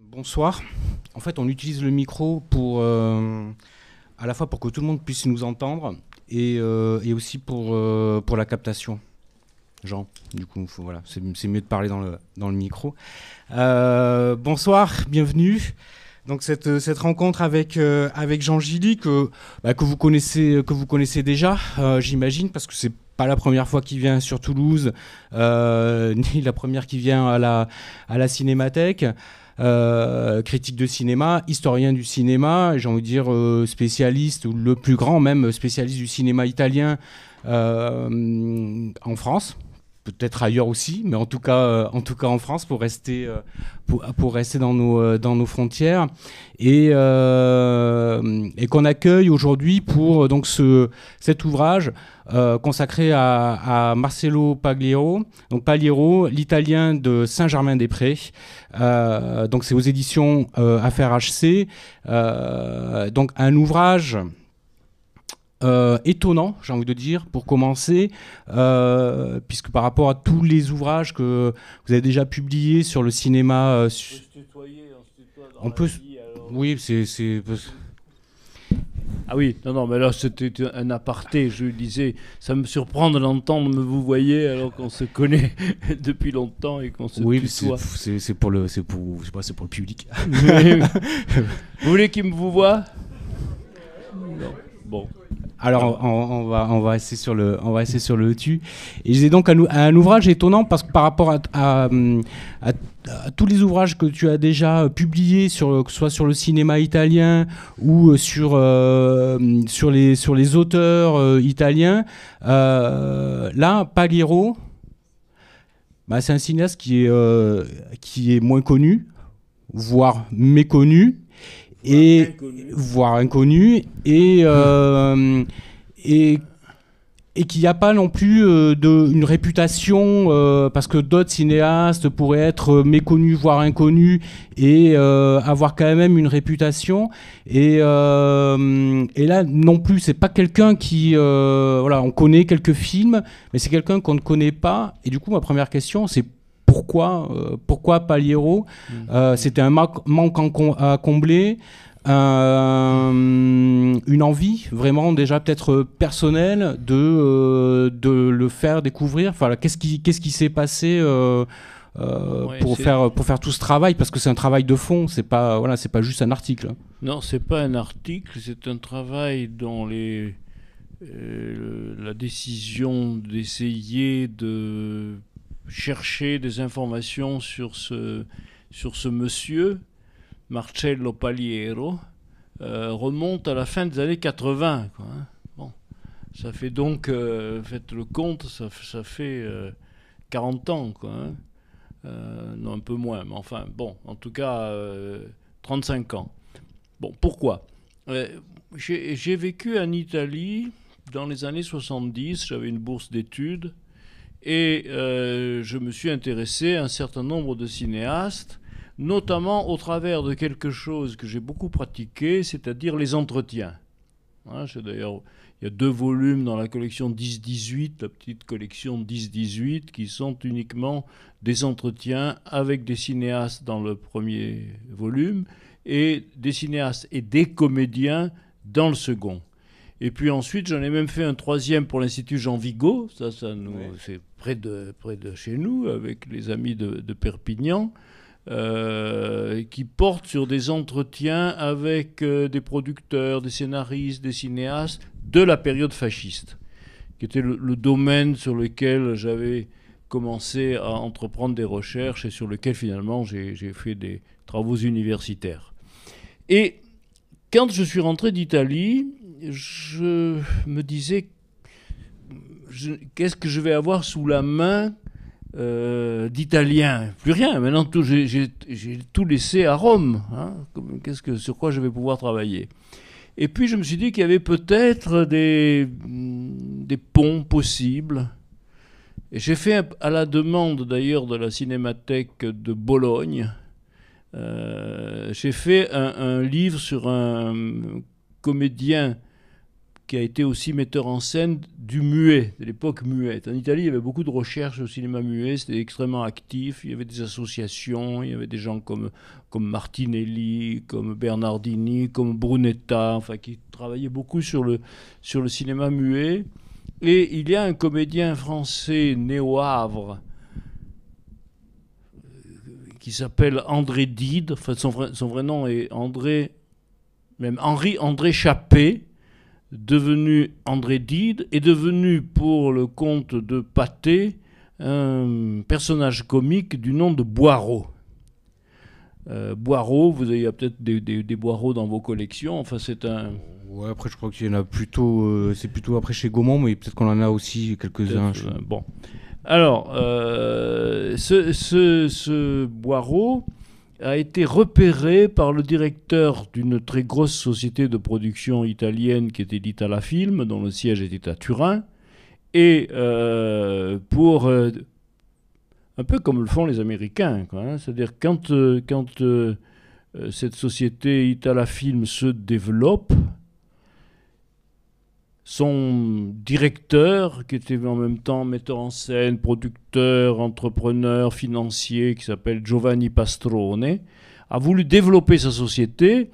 Bonsoir. En fait, on utilise le micro pour à la fois pour que tout le monde puisse nous entendre et aussi pour la captation. Jean, du coup, voilà, c'est mieux de parler dans le micro. Bonsoir, bienvenue. Donc cette rencontre avec Jean Gilly que vous connaissez déjà, j'imagine, parce que c'est pas la première fois qu'il vient sur Toulouse, ni la première qu'il vient à la Cinémathèque. Critique de cinéma, historien du cinéma, j'ai envie de dire spécialiste, ou le plus grand même spécialiste du cinéma italien en France. Peut-être ailleurs aussi, mais en tout cas en France pour rester dans nos frontières et qu'on accueille aujourd'hui pour donc cet ouvrage consacré à Marcello Pagliaro. Donc Pagliaro, l'Italien de Saint-Germain-des-Prés. Donc c'est aux éditions Affaires HC. Donc un ouvrage étonnant, j'ai envie de dire, pour commencer, puisque par rapport à tous les ouvrages que vous avez déjà publiés sur le cinéma... on peut se tutoyer, on se tutoie dans la vie, alors... Oui, c'est... Ah oui, non, mais là c'était un aparté, je disais, ça me surprend de l'entendre me vous voyez alors qu'on se connaît depuis longtemps et qu'on se tutoie. Oui, c'est pour le public. Vous voulez qu'il me vous voie? Non. Bon. Alors on va essayer sur le tu. Et j'ai donc un ouvrage étonnant parce que par rapport à tous les ouvrages que tu as déjà publiés que ce soit sur le cinéma italien ou sur les auteurs italiens, là Pagliaro, c'est un cinéaste qui est moins connu, voire méconnu. Voire inconnu et qu'il n'y a pas non plus une réputation parce que d'autres cinéastes pourraient être méconnus voire inconnus et avoir quand même une réputation et là non plus c'est pas quelqu'un qui on connaît quelques films mais c'est quelqu'un qu'on ne connaît pas et du coup ma première question c'est pourquoi Pagliaro c'était un manque à combler, une envie vraiment déjà peut-être personnelle de le faire découvrir. Enfin, qu'est-ce qui s'est passé pour faire tout ce travail, parce que c'est un travail de fond, c'est pas juste un article. Non, c'est pas un article, c'est un travail dont la décision d'essayer de chercher des informations sur ce monsieur, Marcello Pagliaro, remonte à la fin des années 80. Quoi, hein. Bon. Ça fait donc, faites le compte, ça fait 40 ans. Quoi, hein. Non, un peu moins, mais enfin, bon, en tout cas, 35 ans. Bon, pourquoi j'ai vécu en Italie dans les années 70, j'avais une bourse d'études, et je me suis intéressé à un certain nombre de cinéastes, notamment au travers de quelque chose que j'ai beaucoup pratiqué, c'est-à-dire les entretiens. Hein, d'ailleurs, il y a 2 volumes dans la collection 10-18, la petite collection 10-18, qui sont uniquement des entretiens avec des cinéastes dans le premier volume, et des cinéastes et des comédiens dans le second. Et puis ensuite, j'en ai même fait un 3e pour l'Institut Jean Vigo, c'est près de chez nous, avec les amis de Perpignan, qui porte sur des entretiens avec des producteurs, des scénaristes, des cinéastes de la période fasciste, qui était le domaine sur lequel j'avais commencé à entreprendre des recherches et sur lequel finalement j'ai fait des travaux universitaires. Et quand je suis rentré d'Italie, je me disais, qu'est-ce que je vais avoir sous la main d'italien? Plus rien. Maintenant, j'ai tout laissé à Rome. Hein. Sur quoi je vais pouvoir travailler? Et puis, je me suis dit qu'il y avait peut-être des ponts possibles. Et j'ai fait, à la demande d'ailleurs de la Cinémathèque de Bologne, j'ai fait un livre sur un comédien qui a été aussi metteur en scène du muet, de l'époque muette. En Italie, il y avait beaucoup de recherches au cinéma muet, c'était extrêmement actif, il y avait des associations, il y avait des gens comme Martinelli, comme Bernardini, comme Brunetta, enfin, qui travaillaient beaucoup sur le cinéma muet. Et il y a un comédien français né au Havre qui s'appelle André Dide, enfin, son vrai nom est Henri-André Chappé, devenu André Dide, est devenu, pour le compte de Pathé, un personnage comique du nom de Boireau. Boireau, vous avez peut-être des Boireaux dans vos collections, enfin c'est un... Ouais, après je crois qu'il y en a plutôt, c'est plutôt après chez Gaumont, mais peut-être qu'on en a aussi quelques-uns. Bon. Alors, ce Boireau a été repéré par le directeur d'une très grosse société de production italienne qui était l'Italafilm, dont le siège était à Turin, et pour un peu comme le font les Américains, quoi, hein, c'est-à-dire quand cette société Italafilm se développe, son directeur, qui était en même temps metteur en scène, producteur, entrepreneur, financier, qui s'appelle Giovanni Pastrone, a voulu développer sa société.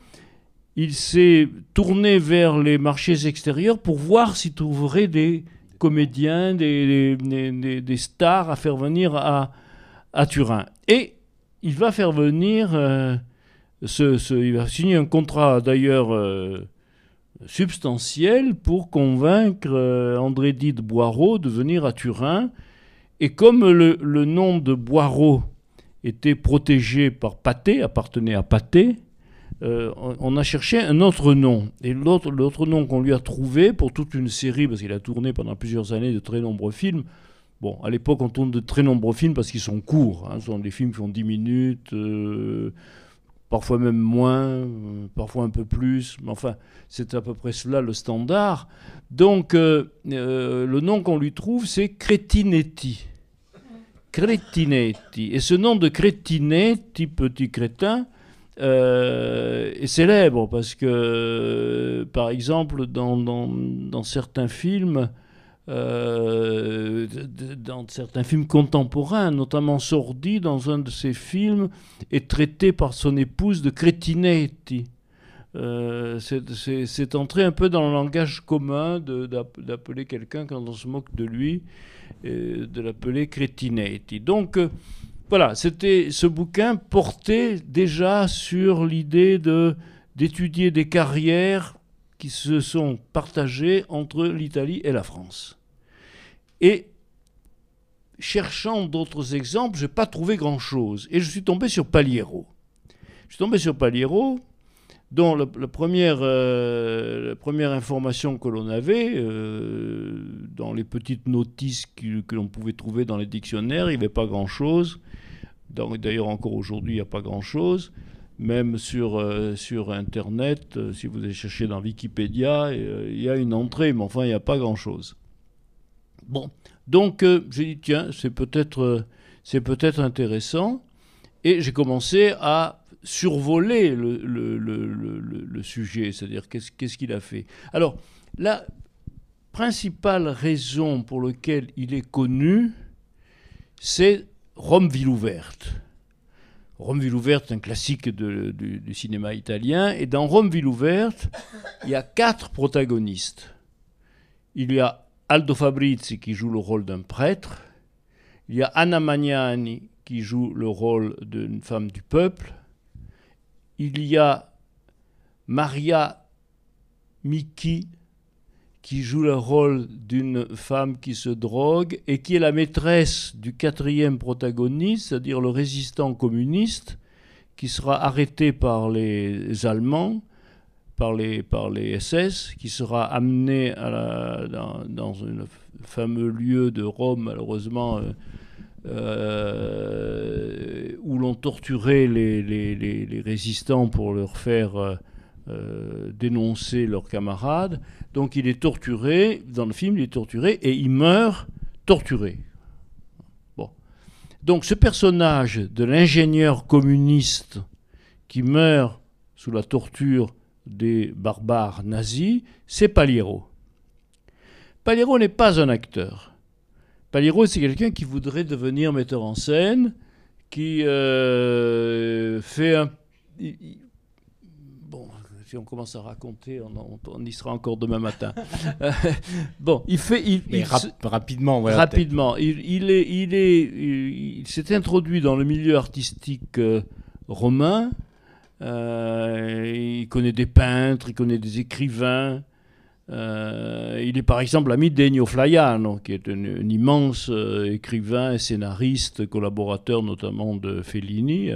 Il s'est tourné vers les marchés extérieurs pour voir s'il trouverait des comédiens, des stars à faire venir à Turin. Et il va faire venir, il va signer un contrat d'ailleurs substantiel pour convaincre André Dide Boireau de venir à Turin. Et comme le nom de Boireau était protégé par Pathé, appartenait à Pathé, on a cherché un autre nom. Et l'autre nom qu'on lui a trouvé pour toute une série, parce qu'il a tourné pendant plusieurs années de très nombreux films. Bon, à l'époque, on tourne de très nombreux films parce qu'ils sont courts. Hein, ce sont des films qui font 10 minutes, parfois même moins, parfois un peu plus. Mais enfin, c'est à peu près cela le standard. Donc, le nom qu'on lui trouve, c'est Cretinetti. Cretinetti. Et ce nom de Cretinetti, petit crétin, est célèbre parce que, par exemple, dans certains films, dans certains films contemporains, notamment Sordi, dans un de ses films, est traité par son épouse de Cretinetti. C'est entré un peu dans le langage commun d'appeler quelqu'un quand on se moque de lui, de l'appeler Cretinetti. Donc, voilà, ce bouquin portait déjà sur l'idée d'étudier des carrières qui se sont partagées entre l'Italie et la France. Et cherchant d'autres exemples, je n'ai pas trouvé grand-chose. Et je suis tombé sur Paliero. Je suis tombé sur Paliero, dont la première information que l'on avait, dans les petites notices que l'on pouvait trouver dans les dictionnaires, il n'y avait pas grand-chose. D'ailleurs, encore aujourd'hui, il n'y a pas grand-chose. Même sur Internet, si vous allez chercher dans Wikipédia, il y a une entrée, mais enfin, il n'y a pas grand-chose. Bon, donc j'ai dit, tiens, c'est peut-être intéressant. Et j'ai commencé à survoler le sujet, c'est-à-dire qu'est-ce qu'il a fait. Alors, la principale raison pour laquelle il est connu, c'est Rome ville ouverte. Rome ville ouverte est un classique du cinéma italien. Et dans Rome ville ouverte, il y a 4 protagonistes. Il y a Aldo Fabrizi qui joue le rôle d'un prêtre. Il y a Anna Magnani qui joue le rôle d'une femme du peuple. Il y a Maria Micchi qui joue le rôle d'une femme qui se drogue et qui est la maîtresse du 4e protagoniste, c'est-à-dire le résistant communiste, qui sera arrêté par les Allemands, par les SS, qui sera amené dans un fameux lieu de Rome, malheureusement, où l'on torturait les résistants pour leur faire dénoncer leurs camarades. Donc il est torturé, dans le film il est torturé et il meurt torturé. Bon. Donc ce personnage de l'ingénieur communiste qui meurt sous la torture des barbares nazis, c'est Paliero. Paliero n'est pas un acteur. Paliero, c'est quelqu'un qui voudrait devenir metteur en scène, qui fait un... Bon, si on commence à raconter, on y sera encore demain matin. Bon, il fait... rapidement, voilà. Rapidement. Il s'est introduit dans le milieu artistique romain. Il connaît des peintres, il connaît des écrivains. Il est par exemple l'ami d'Ennio Flaiano, qui est un immense écrivain et scénariste, collaborateur notamment de Fellini.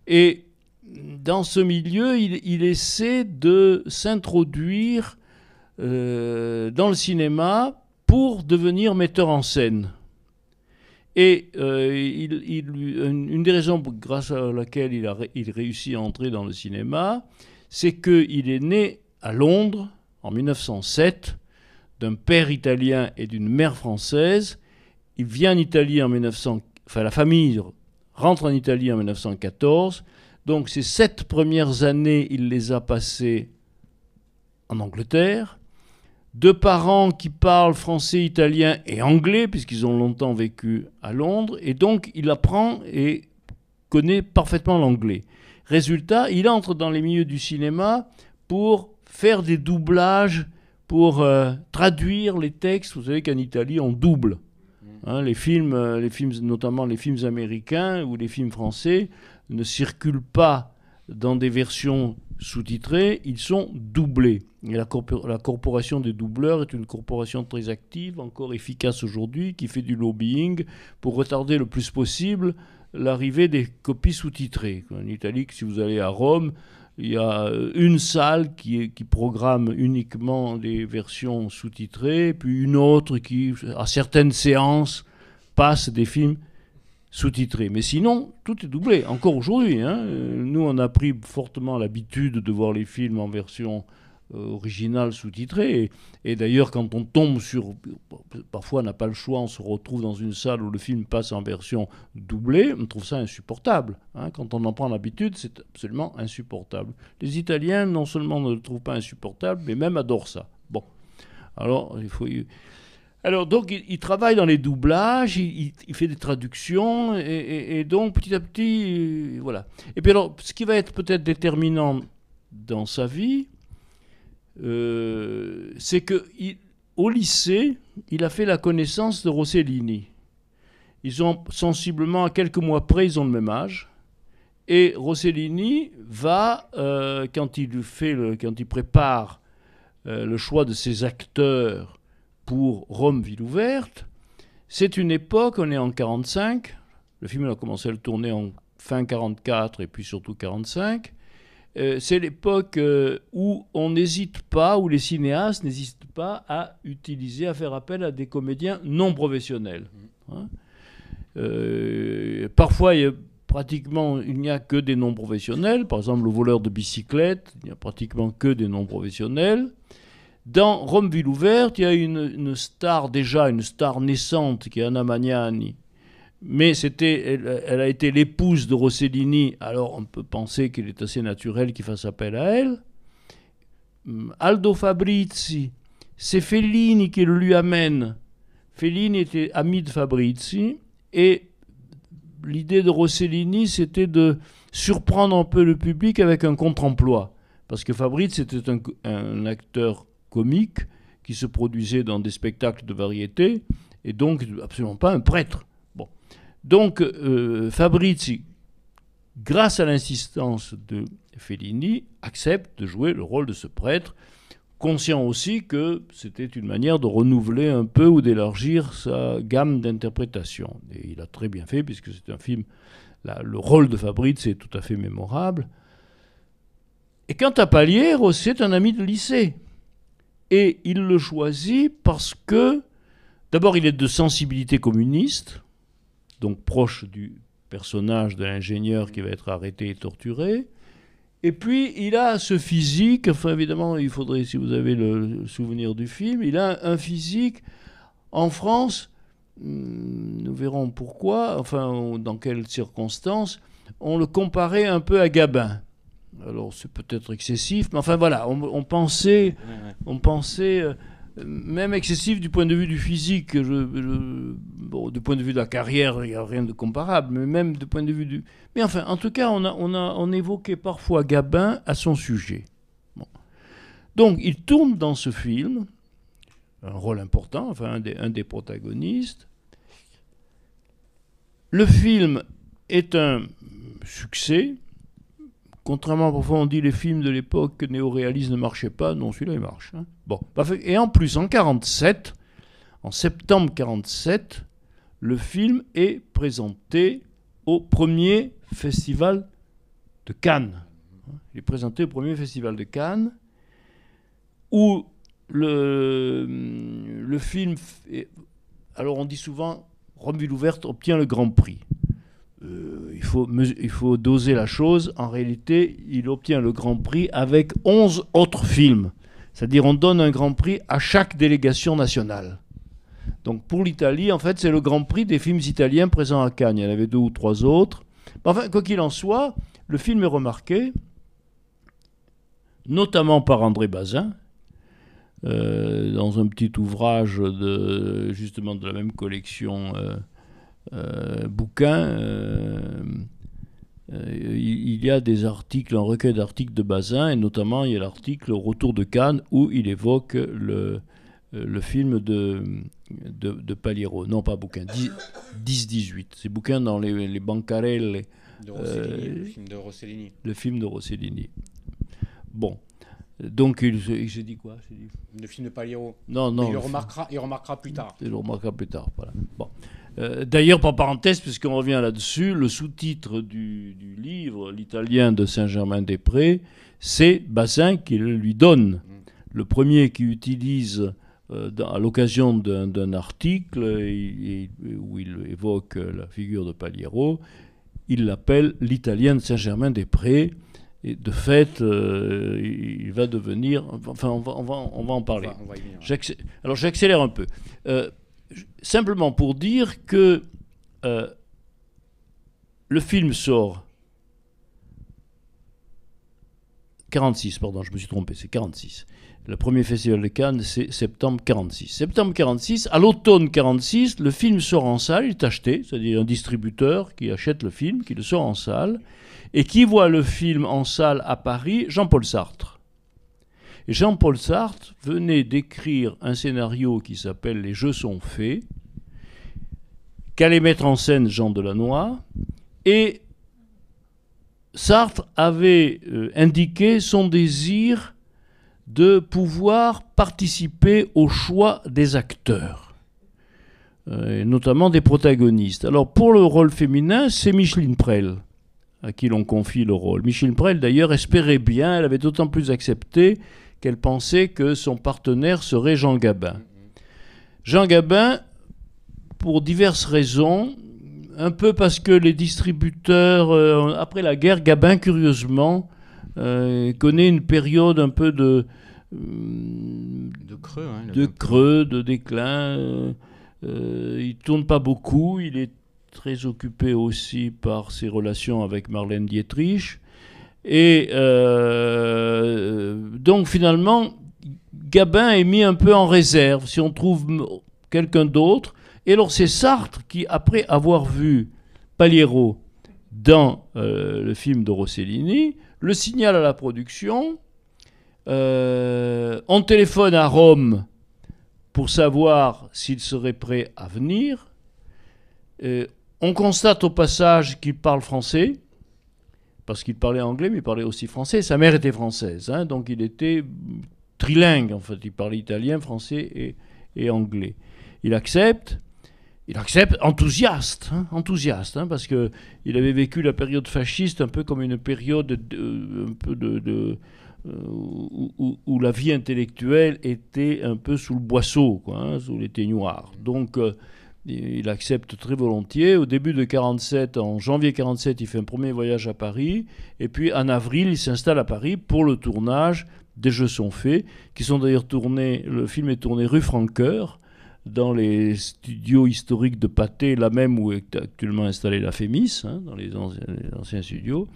Et dans ce milieu, il essaie de s'introduire dans le cinéma pour devenir metteur en scène. Et une des raisons grâce à laquelle il réussit à entrer dans le cinéma, c'est qu'il est né à Londres en 1907, d'un père italien et d'une mère française. Il vient en Italie en 1900, enfin la famille rentre en Italie en 1914. Donc ces 7 premières années, il les a passées en Angleterre. 2 parents qui parlent français, italien et anglais, puisqu'ils ont longtemps vécu à Londres. Et donc il apprend et connaît parfaitement l'anglais. Résultat, il entre dans les milieux du cinéma pour faire des doublages, pour traduire les textes. Vous savez qu'en Italie, on double. Hein, les films, notamment les films américains ou les films français, ne circulent pas dans des versions sous-titrées, ils sont doublés. Et la corporation des doubleurs est une corporation très active, encore efficace aujourd'hui, qui fait du lobbying pour retarder le plus possible l'arrivée des copies sous-titrées. En Italie, si vous allez à Rome, il y a une salle qui programme uniquement des versions sous-titrées, puis une autre qui, à certaines séances, passe des films sous-titrés. Mais sinon, tout est doublé, encore aujourd'hui. Hein. Nous, on a pris fortement l'habitude de voir les films en version originale sous-titrée. Et d'ailleurs, quand on tombe sur... Parfois, on n'a pas le choix, on se retrouve dans une salle où le film passe en version doublée. On trouve ça insupportable. Hein. Quand on en prend l'habitude, c'est absolument insupportable. Les Italiens, non seulement ne le trouvent pas insupportable, mais même adorent ça. Bon. Alors, donc, il travaille dans les doublages, il fait des traductions, et donc, petit à petit, voilà. Et puis alors, ce qui va être peut-être déterminant dans sa vie, c'est qu'au lycée, il a fait la connaissance de Rossellini. Ils ont sensiblement, à quelques mois près, ils ont le même âge. Et Rossellini va, quand il prépare le choix de ses acteurs pour Rome, ville ouverte, c'est une époque, on est en 1945, le film a commencé à le tourner en fin 1944 et puis surtout 1945. C'est l'époque où on n'hésite pas, où les cinéastes n'hésitent pas à faire appel à des comédiens non professionnels. Hein. Parfois, pratiquement, il n'y a que des non professionnels. Par exemple, le voleur de bicyclette, il n'y a pratiquement que des non professionnels. Dans Rome, ville ouverte, il y a une star naissante qui est Anna Magnani. Mais elle a été l'épouse de Rossellini, alors on peut penser qu'il est assez naturel qu'il fasse appel à elle. Aldo Fabrizi, c'est Fellini qui le lui amène. Fellini était ami de Fabrizi, et l'idée de Rossellini, c'était de surprendre un peu le public avec un contre-emploi. Parce que Fabrizi était un acteur comique qui se produisait dans des spectacles de variété, et donc absolument pas un prêtre. Donc, Fabrizi, grâce à l'insistance de Fellini, accepte de jouer le rôle de ce prêtre, conscient aussi que c'était une manière de renouveler un peu ou d'élargir sa gamme d'interprétation. Et il a très bien fait, puisque c'est un film... le rôle de Fabrizi est tout à fait mémorable. Et quant à Paliero, c'est un ami de lycée. Et il le choisit parce que, d'abord, il est de sensibilité communiste, donc proche du personnage de l'ingénieur qui va être arrêté et torturé. Et puis, il a ce physique, enfin évidemment, il faudrait, si vous avez le souvenir du film, il a un physique, en France, nous verrons pourquoi, enfin dans quelles circonstances, on le comparait un peu à Gabin. Alors c'est peut-être excessif, mais enfin voilà, on pensait même excessif du point de vue du physique. Bon, du point de vue de la carrière, il n'y a rien de comparable, mais même du point de vue du... Mais enfin, en tout cas, on évoquait parfois Gabin à son sujet. Bon. Donc, il tourne dans ce film, un rôle important, enfin, un des protagonistes. Le film est un succès. Contrairement, parfois on dit les films de l'époque néo-réalistes ne marchaient pas. Non, celui-là, il marche. Hein. Bon. Et en plus, en septembre 1947, le film est présenté au premier festival de Cannes. Il est présenté au premier festival de Cannes, où le film... Alors on dit souvent, Rome ville ouverte obtient le Grand Prix. Il faut doser la chose. En réalité, il obtient le Grand Prix avec 11 autres films. C'est-à-dire on donne un Grand Prix à chaque délégation nationale. Donc pour l'Italie, en fait, c'est le Grand Prix des films italiens présents à Cannes. Il y en avait 2 ou 3 autres. Enfin, quoi qu'il en soit, le film est remarqué, notamment par André Bazin, dans un petit ouvrage justement de la même collection bouquin. Il y a des articles, un recueil d'articles de Bazin, et notamment il y a l'article Au retour de Cannes où il évoque le film de Paliero. Non, pas bouquin, 10-18. C'est bouquin dans les bancarelles. De Rossellini, le film de Rossellini. Le film de Rossellini. Bon. Donc, j'ai dit quoi? Le film de Paliero. Non, non. Il remarquera plus tard. Il le remarquera plus tard, voilà. Bon. D'ailleurs, par parenthèse, puisqu'on revient là-dessus, le sous-titre du livre, l'italien de Saint-Germain-des-Prés, c'est Bazin qui le lui donne. Le premier qui utilise, à l'occasion d'un article où il évoque la figure de Paliero, il l'appelle l'italien de Saint-Germain-des-Prés. Et de fait, il va devenir... Enfin, on va en parler. On va y venir. Alors, j'accélère un peu. Simplement pour dire que le film sort... 46, pardon, je me suis trompé, c'est 46. Le premier festival de Cannes, c'est septembre 46. Septembre 46, à l'automne 46, le film sort en salle, il est acheté, c'est-à-dire un distributeur qui achète le film, qui le sort en salle, et qui voit le film en salle à Paris, Jean-Paul Sartre. Et Jean-Paul Sartre venait d'écrire un scénario qui s'appelle « Les jeux sont faits », qu'allait mettre en scène Jean Delannoy, et Sartre avait indiqué son désir de pouvoir participer au choix des acteurs, notamment des protagonistes. Alors pour le rôle féminin, c'est Micheline Prel à qui l'on confie le rôle. Micheline Prel d'ailleurs espérait bien, elle avait d'autant plus accepté qu'elle pensait que son partenaire serait Jean Gabin. Jean Gabin, pour diverses raisons, un peu parce que les distributeurs, après la guerre, Gabin, curieusement, connaît une période un peu de creux, hein, de creux, de déclin. Il tourne pas beaucoup, il est très occupé aussi par ses relations avec Marlène Dietrich. Et donc finalement, Gabin est mis un peu en réserve. Si on trouve quelqu'un d'autre, et alors c'est Sartre qui, après avoir vu Paliero dans le film de Rossellini, le signale à la production. On téléphone à Rome pour savoir s'il serait prêt à venir. On constate au passage qu'il parle français, parce qu'il parlait anglais, mais il parlait aussi français. Sa mère était française, hein, donc il était trilingue, en fait. Il parlait italien, français et anglais. Il accepte enthousiaste, parce qu'il avait vécu la période fasciste un peu comme une période où la vie intellectuelle était un peu sous le boisseau, quoi, hein, sous les teignoirs. Donc il accepte très volontiers. Au début de 47, en janvier 47, il fait un premier voyage à Paris, et puis en avril, il s'installe à Paris pour le tournage des Jeux sont faits, qui sont d'ailleurs tournés, le film est tourné rue Francoeur, dans les studios historiques de Pathé, là même où est actuellement installée la Fémis, hein, dans les anciens studios,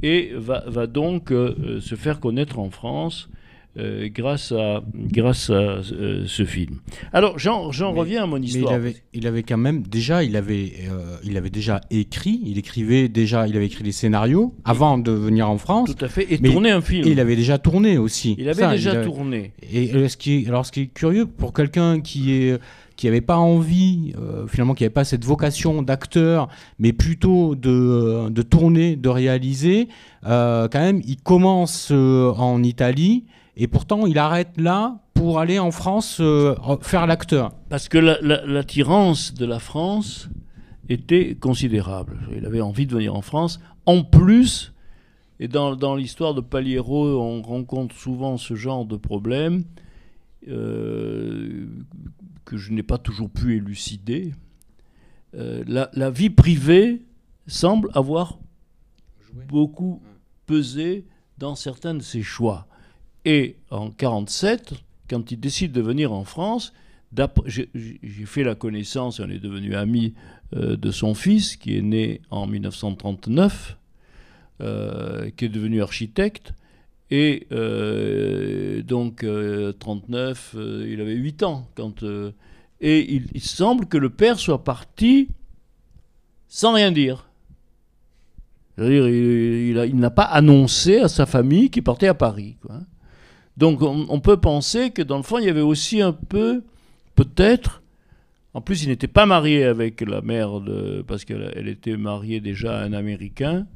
et va donc se faire connaître en France grâce à ce film. Alors, j'en reviens à mon histoire. Il avait quand même déjà, il avait déjà écrit, il avait écrit des scénarios avant de venir en France. Tout à fait, et tourné un film. Et il avait déjà tourné aussi. Il avait déjà tourné. Et ce qui est curieux pour quelqu'un qui n'avait pas envie, finalement, qui n'avait pas cette vocation d'acteur, mais plutôt de tourner, de réaliser, quand même, il commence en Italie, et pourtant, il arrête là pour aller en France faire l'acteur. Parce que l'attirance de la France était considérable. Il avait envie de venir en France. En plus, et dans l'histoire de Paliero, on rencontre souvent ce genre de problème que je n'ai pas toujours pu élucider. La vie privée semble avoir beaucoup pesé dans certains de ses choix. Et en 1947, quand il décide de venir en France, j'ai fait la connaissance, on est devenu amis de son fils, qui est né en 1939, qui est devenu architecte. Et donc, 39, il avait 8 ans. Et il semble que le père soit parti sans rien dire. C'est-à-dire, il n'a pas annoncé à sa famille qu'il partait à Paris, quoi. Donc on peut penser que dans le fond, il y avait aussi un peu, peut-être, en plus il n'était pas marié avec la mère, parce qu'elle était mariée déjà à un Américain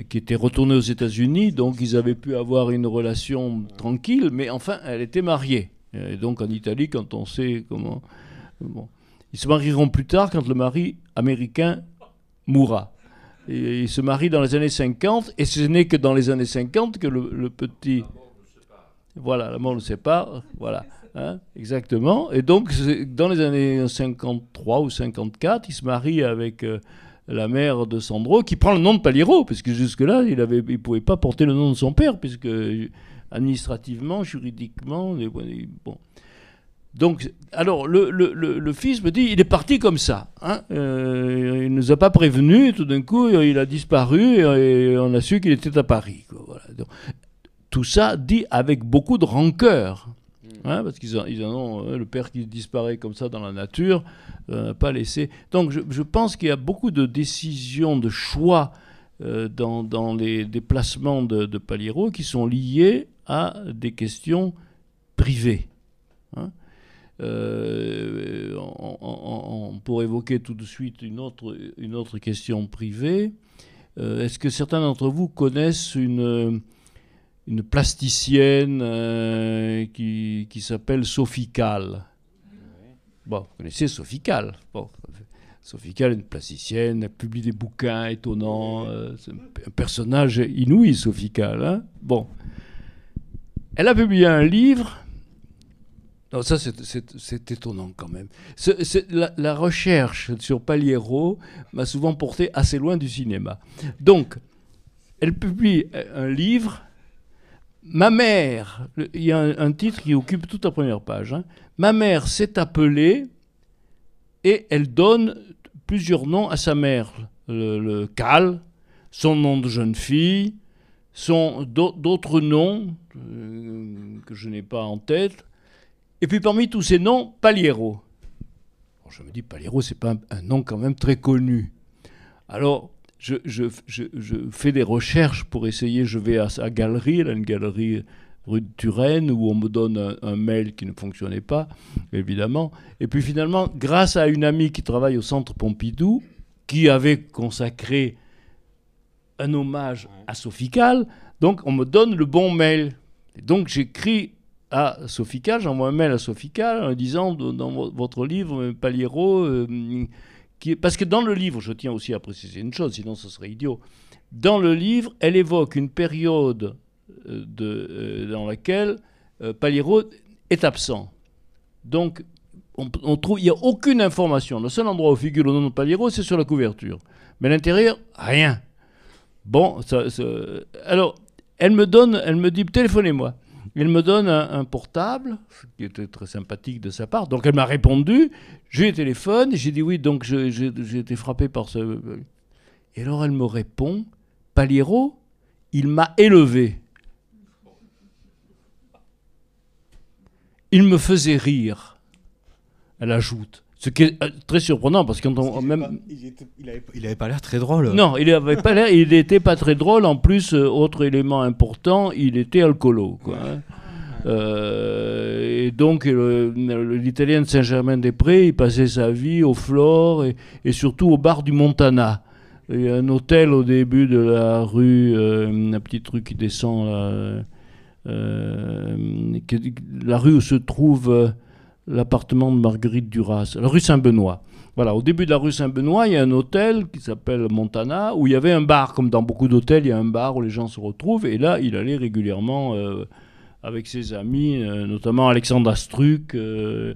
qui était retourné aux États-Unis, donc ils avaient pu avoir une relation tranquille, mais enfin, elle était mariée. Et donc en Italie, quand on sait comment... Bon. Ils se marieront plus tard quand le mari américain mourra. Et ils se marient dans les années 50, et ce n'est que dans les années 50 que le petit... Voilà, la mort le sépare, voilà, hein, exactement. Et donc, dans les années 53 ou 54, il se marie avec la mère de Sandro, qui prend le nom de Paliero, parce que jusque-là, il ne pouvait pas porter le nom de son père, puisque administrativement, juridiquement, bon. Donc, alors, le fils me dit, il est parti comme ça. Hein, il ne nous a pas prévenu, et tout d'un coup, il a disparu, et on a su qu'il était à Paris, quoi, voilà. Donc, tout ça dit avec beaucoup de rancœur, hein, parce qu'ils en ont le père qui disparaît comme ça dans la nature, pas laissé. Donc je pense qu'il y a beaucoup de décisions, de choix dans les déplacements de Paliero qui sont liés à des questions privées. Hein. Pour évoquer tout de suite une autre question privée, est-ce que certains d'entre vous connaissent une plasticienne qui s'appelle Sophie Calle? Bon, vous connaissez Sophie Calle. Bon, Sophie Calle est une plasticienne, elle publie des bouquins étonnants. C'est un personnage inouï, Sophie Calle. Hein, bon. Elle a publié un livre. Non, ça, c'est étonnant quand même. La recherche sur Paliero m'a souvent porté assez loin du cinéma. Donc, elle publie un livre. Ma mère, il y a un titre qui occupe toute la première page. Hein. Ma mère s'est appelée, et elle donne plusieurs noms à sa mère. Le Cal, son nom de jeune fille, d'autres noms que je n'ai pas en tête. Et puis parmi tous ces noms, Paliero. Bon, je me dis, Paliero, c'est pas un nom quand même très connu. Alors, je fais des recherches pour essayer. Je vais à sa galerie, elle a une galerie rue de Turenne, où on me donne un mail qui ne fonctionnait pas, évidemment. Et puis finalement, grâce à une amie qui travaille au Centre Pompidou, qui avait consacré un hommage à Sophie Calle, donc on me donne le bon mail. Et donc j'écris à Sophie Calle, j'envoie un mail à Sophie Calle en disant, dans votre livre, Paliero... parce que dans le livre, je tiens aussi à préciser une chose, sinon ce serait idiot. Dans le livre, elle évoque une période dans laquelle Paliero est absent. Donc, on trouve, il n'y a aucune information. Le seul endroit où figure le nom de Paliero, c'est sur la couverture. Mais à l'intérieur, rien. Bon, alors, elle me dit, téléphonez-moi. Elle me donne un portable, ce qui était très sympathique de sa part. Donc elle m'a répondu, j'ai eu téléphone, j'ai dit oui, donc j'ai été frappé par ce... Et alors elle me répond, Paliero, il m'a élevé. il me faisait rire, elle ajoute. Ce qui est très surprenant, parce qu'il avait pas l'air très drôle. Non, il avait pas l'air, il n'était pas très drôle. En plus, autre élément important, il était alcoolo, quoi. Hein. Et donc, l'Italien de Saint-Germain-des-Prés, il passait sa vie au Flore et surtout au bar du Montana. Il y a un hôtel au début de la rue, un petit truc qui descend là, la rue où se trouve l'appartement de Marguerite Duras, la rue Saint-Benoît. Voilà, au début de la rue Saint-Benoît, il y a un hôtel qui s'appelle Montana, où il y avait un bar, comme dans beaucoup d'hôtels, il y a un bar où les gens se retrouvent, et là, il allait régulièrement avec ses amis, notamment Alexandre Astruc, le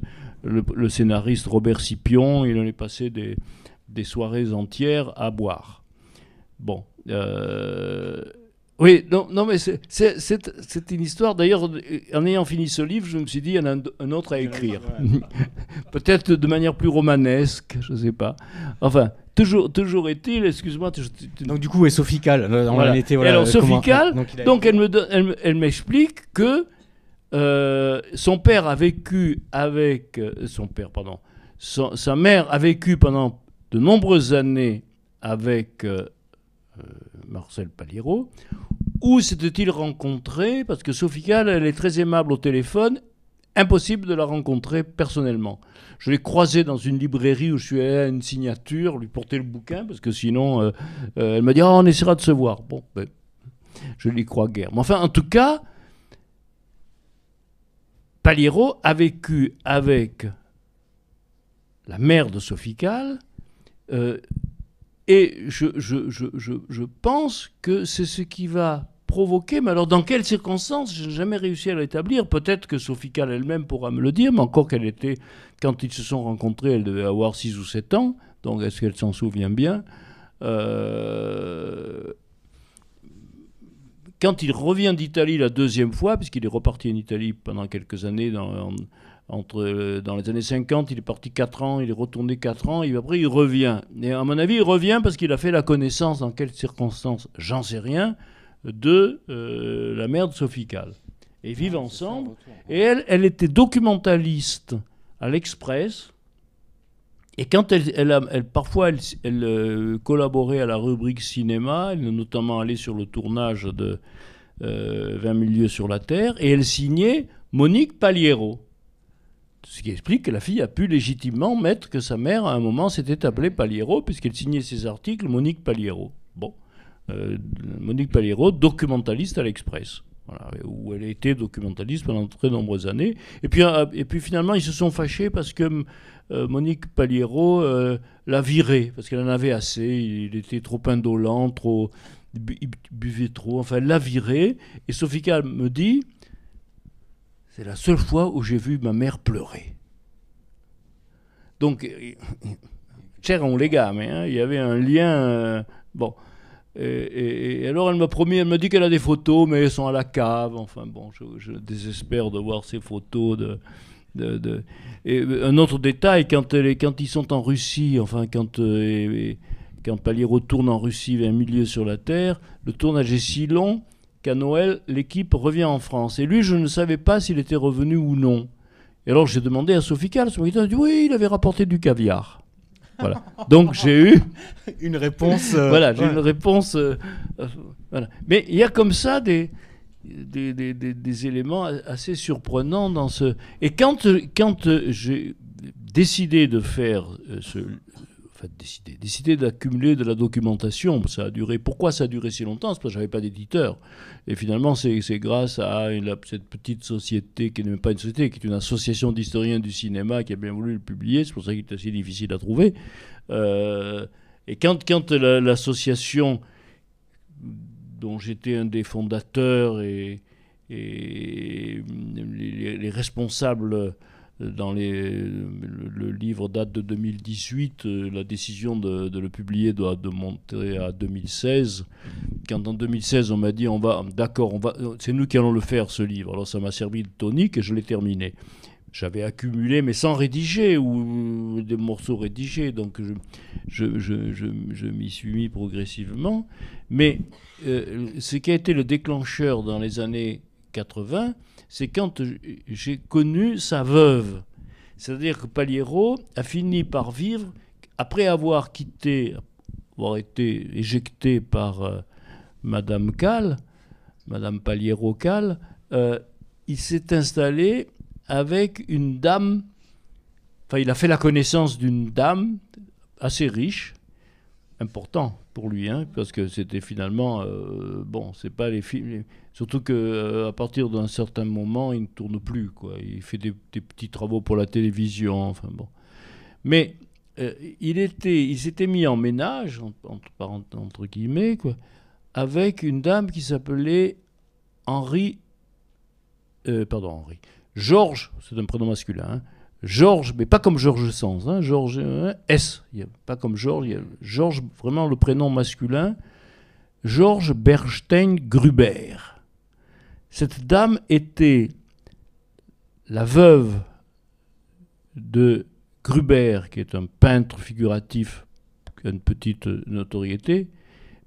scénariste Robert Scipion, il allait passer des soirées entières à boire. Bon, oui, non, mais c'est une histoire. D'ailleurs, en ayant fini ce livre, je me suis dit, il y en a un autre à écrire. Peut-être de manière plus romanesque, je ne sais pas. Enfin, toujours est-il, excuse-moi. Donc, du coup, Sofical. Voilà. Alors, Sofical, donc elle m'explique que son père a vécu avec. Sa mère a vécu pendant de nombreuses années avec Marcel Paliero. Où s'était-il rencontré? Parce que Sofical, elle est très aimable au téléphone. Impossible de la rencontrer personnellement. Je l'ai croisée dans une librairie où je suis allé à une signature, lui porter le bouquin, parce que sinon, elle m'a dit « Oh, on essaiera de se voir ». Bon, ben, je n'y crois guère. Mais enfin, en tout cas, Paliero a vécu avec la mère de Sofical, et je pense que c'est ce qui va provoquer, mais alors dans quelles circonstances, je n'ai jamais réussi à l'établir. Peut-être que Sofical elle-même pourra me le dire, mais encore qu'elle était, quand ils se sont rencontrés, elle devait avoir 6 ou 7 ans, donc est-ce qu'elle s'en souvient bien? Quand il revient d'Italie la deuxième fois, puisqu'il est reparti en Italie pendant quelques années, dans les années 50, il est parti 4 ans, il est retourné 4 ans, et après il revient. Et à mon avis, il revient parce qu'il a fait la connaissance, dans quelles circonstances, j'en sais rien, de la mère de Sofical. Et ils vivent ensemble. Et elle était documentaliste à l'Express. Et quand parfois elle collaborait à la rubrique cinéma, elle est notamment allée sur le tournage de 20 000 lieues sur la Terre, et elle signait Monique Paliero. Ce qui explique que la fille a pu légitimement mettre que sa mère, à un moment, s'était appelée Paliero, puisqu'elle signait ses articles Monique Paliero. Bon. Monique Paliero, documentaliste à l'Express. Voilà, où elle a été documentaliste pendant de très nombreuses années. Et puis finalement, ils se sont fâchés parce que Monique Paliero l'a viré, parce qu'elle en avait assez, il était trop indolent, il buvait trop, enfin elle l'a viré. Et Sofical me dit, c'est la seule fois où j'ai vu ma mère pleurer. Donc, c'erano legame, hein, il y avait un lien... bon. Et alors elle m'a dit qu'elle a des photos, mais elles sont à la cave. Enfin bon, je désespère de voir ces photos. Et un autre détail, quand ils sont en Russie, enfin quand Paliero tourne en Russie vers milieu sur la Terre, le tournage est si long qu'à Noël, l'équipe revient en France. Et lui, je ne savais pas s'il était revenu ou non. Et alors j'ai demandé à Sofical, Sofical a dit oui, il avait rapporté du caviar. Voilà. Donc j'ai eu une réponse. Voilà, j'ai une réponse. Voilà. Mais il y a comme ça des éléments assez surprenants dans ce. Et quand j'ai décidé de faire décidé d'accumuler de la documentation, ça a duré. Pourquoi ça a duré si longtemps? C'est parce que j'avais pas d'éditeur. Et finalement, c'est grâce à cette petite société qui n'est même pas une société, qui est une association d'historiens du cinéma qui a bien voulu le publier. C'est pour ça qu'il est assez difficile à trouver. Et quand l'association dont j'étais un des fondateurs et les responsables dans le livre date de 2018, la décision de le publier doit de monter à 2016. Quand en 2016 on m'a dit c'est nous qui allons le faire ce livre, alors ça m'a servi de tonique et je l'ai terminé. J'avais accumulé mais sans rédiger ou des morceaux rédigés, donc je m'y suis mis progressivement. Mais ce qui a été le déclencheur dans les années 80, c'est quand j'ai connu sa veuve. C'est-à-dire que Paliero a fini par vivre, après avoir été éjecté par Madame Cal, Madame Paliero Cal, il s'est installé avec une dame, enfin il a fait la connaissance d'une dame assez riche, important pour lui, hein, parce que c'était finalement, bon, c'est pas les films, surtout qu'à partir d'un certain moment, il ne tourne plus, quoi. Il fait des petits travaux pour la télévision, enfin bon. Mais il s'était mis en ménage, entre guillemets, quoi, avec une dame qui s'appelait Georges, c'est un prénom masculin, hein. Georges, mais pas comme Georges Sand, hein, Georges S. Pas comme Georges, il y a Georges, vraiment le prénom masculin, Georges Bernstein Gruber. Cette dame était la veuve de Gruber, qui est un peintre figuratif qui a une petite notoriété,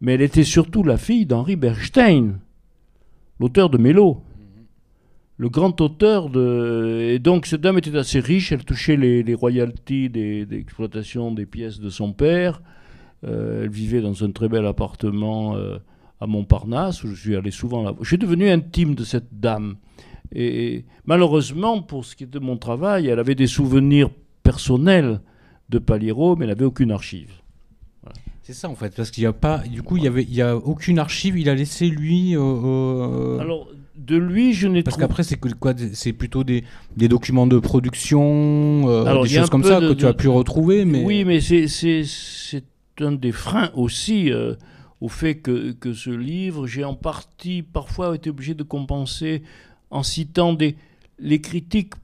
mais elle était surtout la fille d'Henri Bernstein, l'auteur de Mélo. Le grand auteur de... Et donc cette dame était assez riche, elle touchait les royalties d'exploitation des pièces de son père. Elle vivait dans un très bel appartement à Montparnasse, où je suis allé souvent là. Je suis devenu intime de cette dame. Et malheureusement, pour ce qui est de mon travail, elle avait des souvenirs personnels de Paliero, mais elle n'avait aucune archive. Voilà. C'est ça en fait, parce qu'il n'y a pas... Du coup, il y a aucune archive, il a laissé lui... Alors... De lui, je n'ai Parce qu'après, c'est quoi? C'est plutôt des documents de production, des choses comme ça que tu as pu retrouver. Mais... Oui, mais c'est un des freins aussi au fait que ce livre, j'ai en partie parfois été obligé de compenser en citant les critiques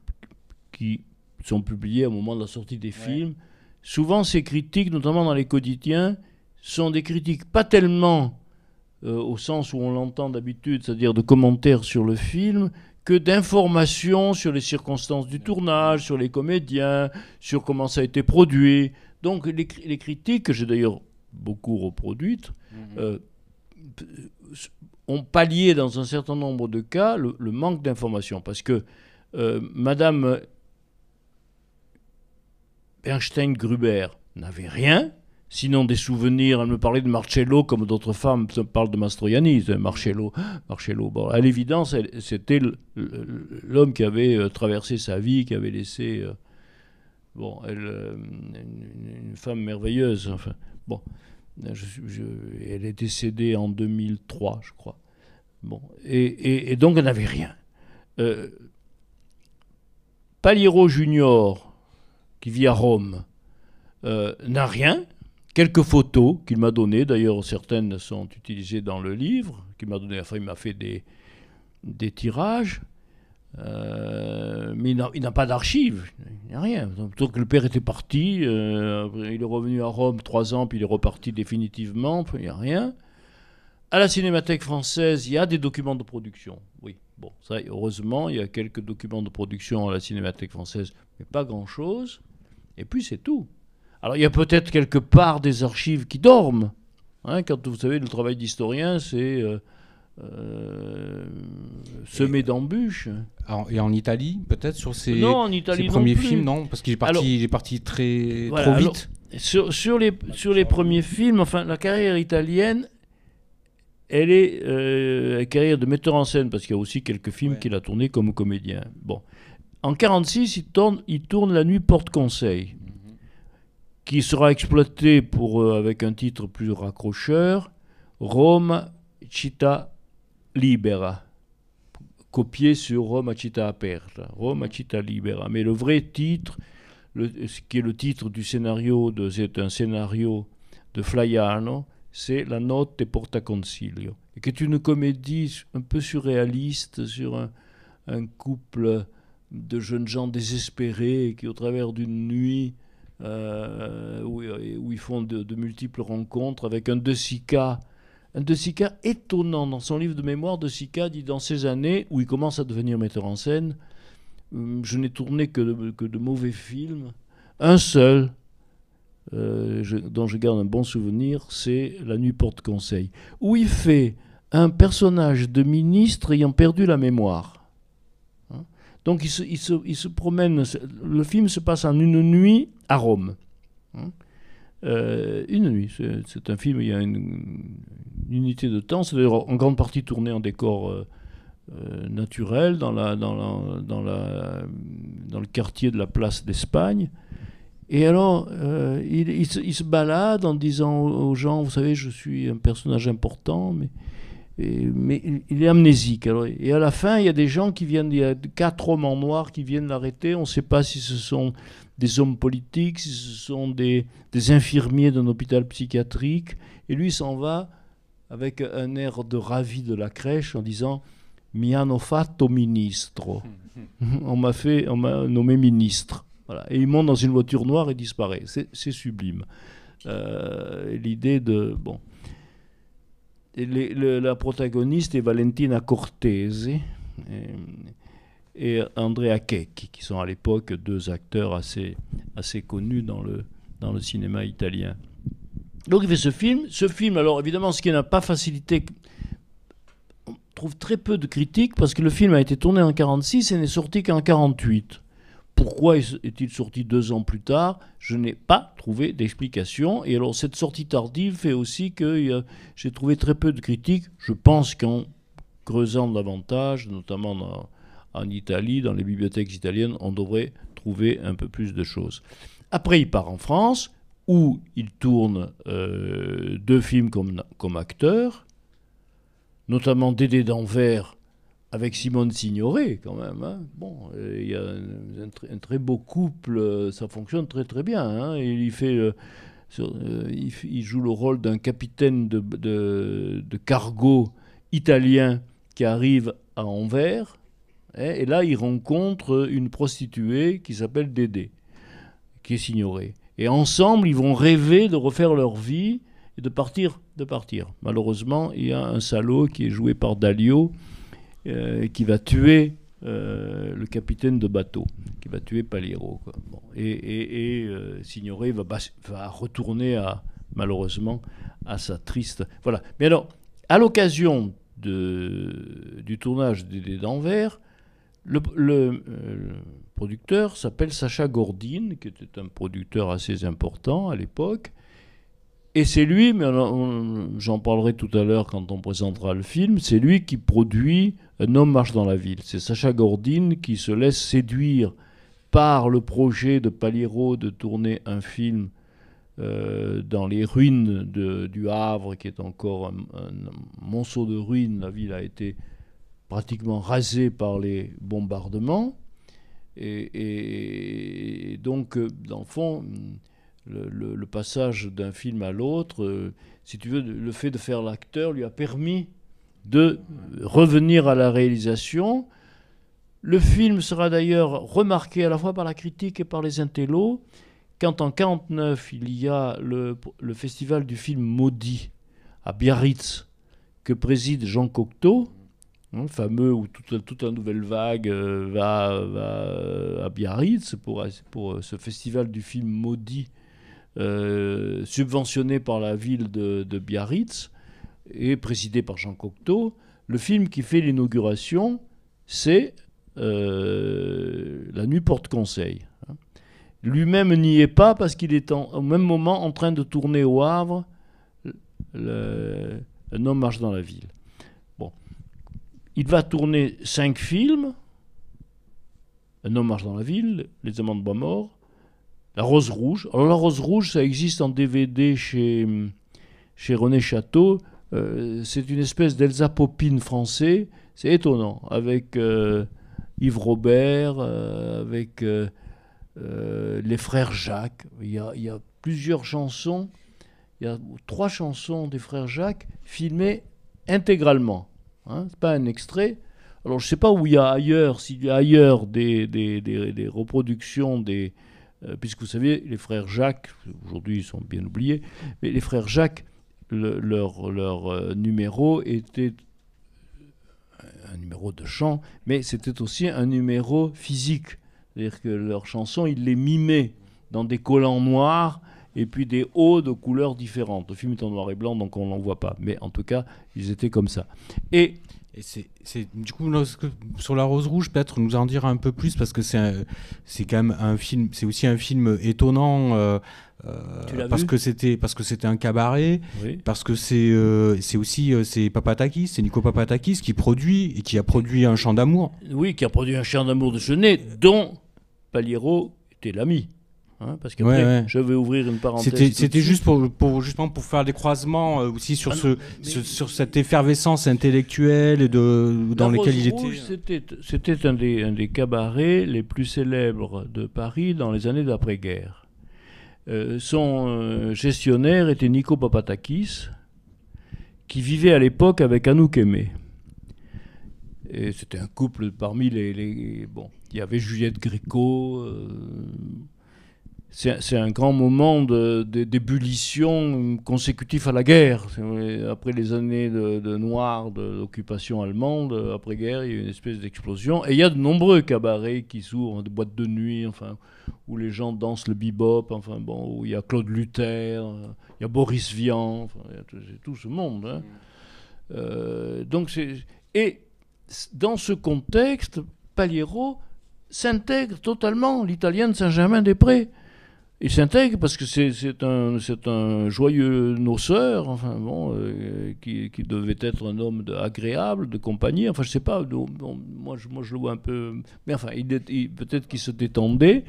qui sont publiées au moment de la sortie des films. Souvent, ces critiques, notamment dans les quotidiens, sont des critiques pas tellement... au sens où on l'entend d'habitude, c'est-à-dire de commentaires sur le film, que d'informations sur les circonstances du tournage, sur les comédiens, sur comment ça a été produit. Donc les critiques, que j'ai d'ailleurs beaucoup reproduites, ont pallié dans un certain nombre de cas le manque d'informations. Parce que Madame Bernstein-Gruber n'avait rien, sinon des souvenirs. Elle me parlait de Marcello comme d'autres femmes parlent de Mastroianni. Marcello. Bon, à l'évidence, c'était l'homme qui avait traversé sa vie, qui avait laissé une femme merveilleuse. Enfin, bon, elle est décédée en 2003, je crois. Bon, et donc elle n'avait rien. Paliero Junior, qui vit à Rome, n'a rien. Quelques photos qu'il m'a données, d'ailleurs certaines sont utilisées dans le livre, qu'il m'a donné, enfin il m'a fait des tirages, mais il n'a pas d'archives, il n'y a rien. Donc le père était parti, il est revenu à Rome 3 ans, puis il est reparti définitivement, il n'y a rien. À la Cinémathèque française, il y a des documents de production, oui. Bon, ça, heureusement, il y a quelques documents de production à la Cinémathèque française, mais pas grand-chose, et puis c'est tout. Alors il y a peut-être quelque part des archives qui dorment. Hein, quand vous savez, le travail d'historien, c'est semé d'embûches. Et en Italie, peut-être, sur ses premiers films, non? Parce qu'il est parti trop vite. Alors, sur les premiers films, enfin, la carrière italienne, elle est la carrière de metteur en scène, parce qu'il y a aussi quelques films qu'il a tournés comme comédien. Bon. En 1946, il tourne La Nuit porte conseil, qui sera exploité avec un titre plus raccrocheur, Rome Città Libera, copié sur Roma Città Aperta, Roma Città Libera. Mais le vrai titre, qui est le titre du scénario, c'est un scénario de Flaiano, c'est La Notte porta consiglio, qui est une comédie un peu surréaliste sur un couple de jeunes gens désespérés qui, au travers d'une nuit, où ils font de multiples rencontres avec un De Sica étonnant. Dans son livre de mémoire, De Sica dit, dans ces années où il commence à devenir metteur en scène, je n'ai tourné que de mauvais films. Un seul dont je garde un bon souvenir, c'est La Nuit porte conseil, où il fait un personnage de ministre ayant perdu la mémoire. Donc il se promène. Le film se passe en une nuit à Rome. Hein. Une nuit. C'est un film où il y a une unité de temps. C'est d'ailleurs en grande partie tourné en décor naturel dans le quartier de la place d'Espagne. Et alors, il se balade en disant aux gens, vous savez, je suis un personnage important, mais il est amnésique. Alors, et à la fin, il y a des gens qui viennent, il y a 4 hommes en noir qui viennent l'arrêter. On ne sait pas si ce sont des hommes politiques, si ce sont des infirmiers d'un hôpital psychiatrique. Et lui s'en va avec un air de ravi de la crèche en disant « Mi hanno fatto ministro ». On m'a nommé ministre. Voilà. Et il monte dans une voiture noire et disparaît. C'est sublime. L'idée de... Bon. La protagoniste est Valentina Cortese et Andrea Checchi, qui sont à l'époque 2 acteurs assez connus dans le cinéma italien. Donc il fait ce film. Ce film, alors évidemment, ce qui n'a pas facilité... On trouve très peu de critiques parce que le film a été tourné en 1946 et n'est sorti qu'en 1948. Pourquoi est-il sorti 2 ans plus tard? Je n'ai pas trouvé d'explication. Et alors cette sortie tardive fait aussi que j'ai trouvé très peu de critiques. Je pense qu'en creusant davantage, notamment en Italie, dans les bibliothèques italiennes, on devrait trouver un peu plus de choses. Après, il part en France, où il tourne 2 films comme acteur, notamment Dédé d'Anvers, avec Simone Signoret, quand même. Hein. Bon, il y a un très beau couple, ça fonctionne très très bien. Hein. Il joue le rôle d'un capitaine de cargo italien qui arrive à Anvers. Hein, et là, il rencontre une prostituée qui s'appelle Dédé, qui est Signoret. Et ensemble, ils vont rêver de refaire leur vie et de partir. Malheureusement, il y a un salaud qui est joué par Dalio, qui va tuer le capitaine de bateau, qui va tuer Paliero. Quoi. Bon. Et Signoret va retourner malheureusement à sa triste... Voilà. Mais alors, à l'occasion du tournage d'Anvers, le producteur s'appelle Sacha Gordine, qui était un producteur assez important à l'époque. Et c'est lui, mais j'en parlerai tout à l'heure quand on présentera le film, c'est lui qui produit Un homme marche dans la ville. C'est Sacha Gordine qui se laisse séduire par le projet de Paliero de tourner un film dans les ruines du Havre, qui est encore un monceau de ruines. La ville a été pratiquement rasée par les bombardements. Et donc, dans le fond... Le passage d'un film à l'autre, si tu veux, le fait de faire l'acteur lui a permis de revenir à la réalisation. Le film sera d'ailleurs remarqué à la fois par la critique et par les intellos, quand en 1949, il y a le festival du film maudit à Biarritz, que préside Jean Cocteau, fameux, où toute la nouvelle vague va à Biarritz pour ce festival du film maudit, subventionné par la ville de Biarritz et présidé par Jean Cocteau. Le film qui fait l'inauguration, c'est La Nuit porte conseil. Lui-même n'y est pas parce qu'il est au même moment en train de tourner au Havre Un homme marche dans la ville. Bon. Il va tourner 5 films. Un homme marche dans la ville, Les Amants de Bois-Mort, La Rose Rouge. Alors La Rose Rouge, ça existe en DVD chez René Château. C'est une espèce d'Elsa Popine français. C'est étonnant. Avec Yves Robert, avec les frères Jacques. Il y a plusieurs chansons. Il y a 3 chansons des frères Jacques filmées intégralement. Hein, c'est pas un extrait. Alors je ne sais pas où il y a ailleurs, s'il y a ailleurs des reproductions puisque vous savez, les frères Jacques, aujourd'hui ils sont bien oubliés, mais les frères Jacques, leur numéro était un numéro de chant, mais c'était aussi un numéro physique. C'est-à-dire que leurs chansons, ils les mimaient dans des collants noirs et puis des hauts de couleurs différentes. Le film est en noir et blanc, donc on n'en voit pas. Mais en tout cas, ils étaient comme ça. Et du coup, sur La Rose Rouge, peut-être nous en dire un peu plus, parce que c'est quand même un film, c'est aussi un film étonnant, tu l'as parce vu ? que c'était un cabaret, Oui. parce que c'est aussi c'est Papatakis, c'est Nico Papatakis qui produit et qui a produit Un Chant d'amour. Oui, qui a produit Un Chant d'amour de Genet, dont Paliero était l'ami. Hein, parce qu'après, je vais ouvrir une parenthèse. C'était juste justement pour faire des croisements aussi sur sur cette effervescence intellectuelle et dans lesquels il était. C'était un des cabarets les plus célèbres de Paris dans les années d'après-guerre. Son gestionnaire était Nico Papatakis, qui vivait à l'époque avec Anouk Aimée. Et c'était un couple parmi bon, il y avait Juliette Gréco. C'est un grand moment d'ébullition consécutif à la guerre. Après les années de noir de l'occupation allemande, après-guerre, il y a eu une espèce d'explosion. Et il y a de nombreux cabarets qui s'ouvrent, des boîtes de nuit, enfin, où les gens dansent le bebop, enfin, bon, où il y a Claude Luther, il y a Boris Vian, enfin, il y a tout ce monde. Hein. Et dans ce contexte, Paliero s'intègre totalement, l'Italien de Saint-Germain-des-Prés. Il s'intègre parce que c'est un joyeux noceur, enfin bon, qui devait être un homme agréable, de compagnie. Enfin, je sais pas. Moi, je le vois un peu. Mais enfin, peut-être qu'il se détendait.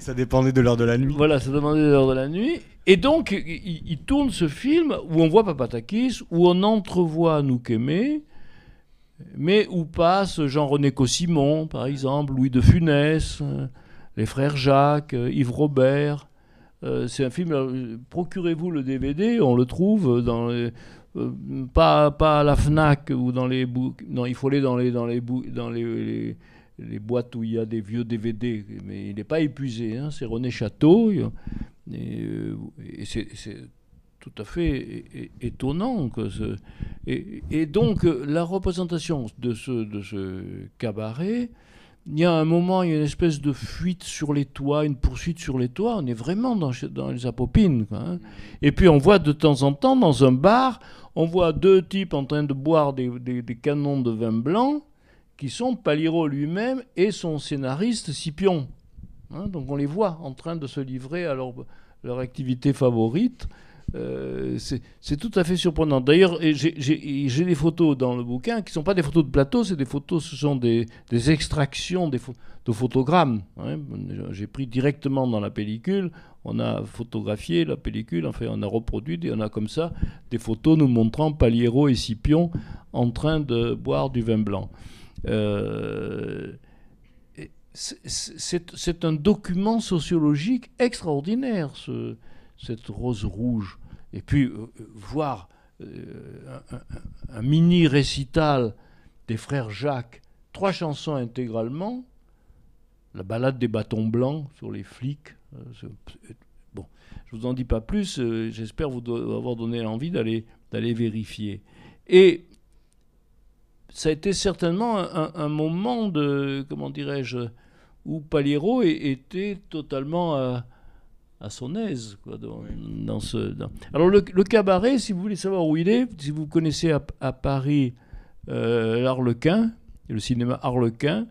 Ça dépendait de l'heure de la nuit. Voilà, ça dépendait de l'heure de la nuit. Et donc, il tourne ce film où on voit Papatakis, où on entrevoit Anouk Aimée, mais où passe Jean-René Cossimon, par exemple, Louis de Funès. Les frères Jacques, Yves Robert. C'est un film. Procurez-vous le DVD, on le trouve dans pas à la Fnac ou dans les non, il faut aller dans les boîtes où il y a des vieux DVD, mais il n'est pas épuisé. Hein, c'est René Château et c'est tout à fait étonnant et donc la représentation de ce cabaret. Il y a un moment, il y a une espèce de fuite sur les toits, une poursuite sur les toits. On est vraiment dans les Apopines, quoi, hein. Et puis on voit de temps en temps, dans un bar, on voit deux types en train de boire des canons de vin blanc, qui sont Paliero lui-même et son scénariste Scipion. Hein, donc on les voit en train de se livrer à leur activité favorite. C'est tout à fait surprenant. D'ailleurs, j'ai des photos dans le bouquin qui ne sont pas des photos de plateau, ce sont des extractions de photogrammes. Hein. J'ai pris directement dans la pellicule, on a photographié la pellicule, enfin on a reproduit, et on a comme ça des photos nous montrant Paliero et Scipion en train de boire du vin blanc. C'est un document sociologique extraordinaire, cette rose rouge. Et puis, voir un mini-récital des frères Jacques, 3 chansons intégralement, la balade des bâtons blancs sur les flics. Bon, je ne vous en dis pas plus, j'espère vous avoir donné l'envie d'aller vérifier. Et ça a été certainement un moment de, comment dirais-je, où Paliero était totalement à son aise, quoi, Alors le cabaret, si vous voulez savoir où il est, si vous connaissez à Paris l'Arlequin, le cinéma Arlequin,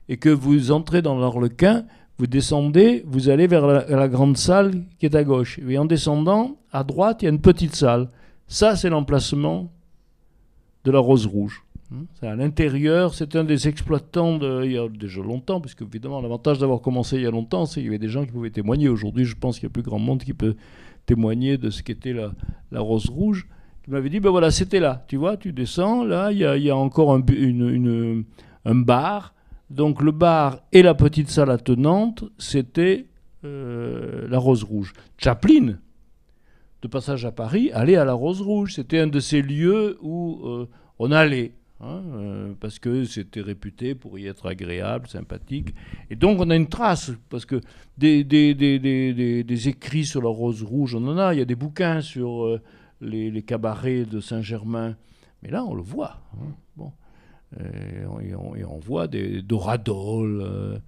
et que vous entrez dans l'Arlequin, vous descendez, vous allez vers la grande salle qui est à gauche. Et en descendant, à droite, il y a une petite salle. Ça, c'est l'emplacement de la Rose Rouge. C'est à l'intérieur, c'est un des exploitants il y a déjà longtemps, puisque évidemment l'avantage d'avoir commencé il y a longtemps, c'est qu'il y avait des gens qui pouvaient témoigner. Aujourd'hui, je pense qu'il y a plus grand monde qui peut témoigner de ce qu'était la Rose Rouge. Qui m'avait dit, ben voilà, c'était là, tu vois, tu descends, là, il y a encore un bar. Donc le bar et la petite salle attenante, c'était la Rose Rouge. Chaplin, de passage à Paris, allait à la Rose Rouge. C'était un de ces lieux où on allait. Parce que c'était réputé pour y être agréable, sympathique. Et donc on a une trace, parce que des écrits sur la Rose Rouge, on en a. Il y a des bouquins sur les cabarets de Saint-Germain. Mais là, on le voit. Bon. Et on voit des Doradol,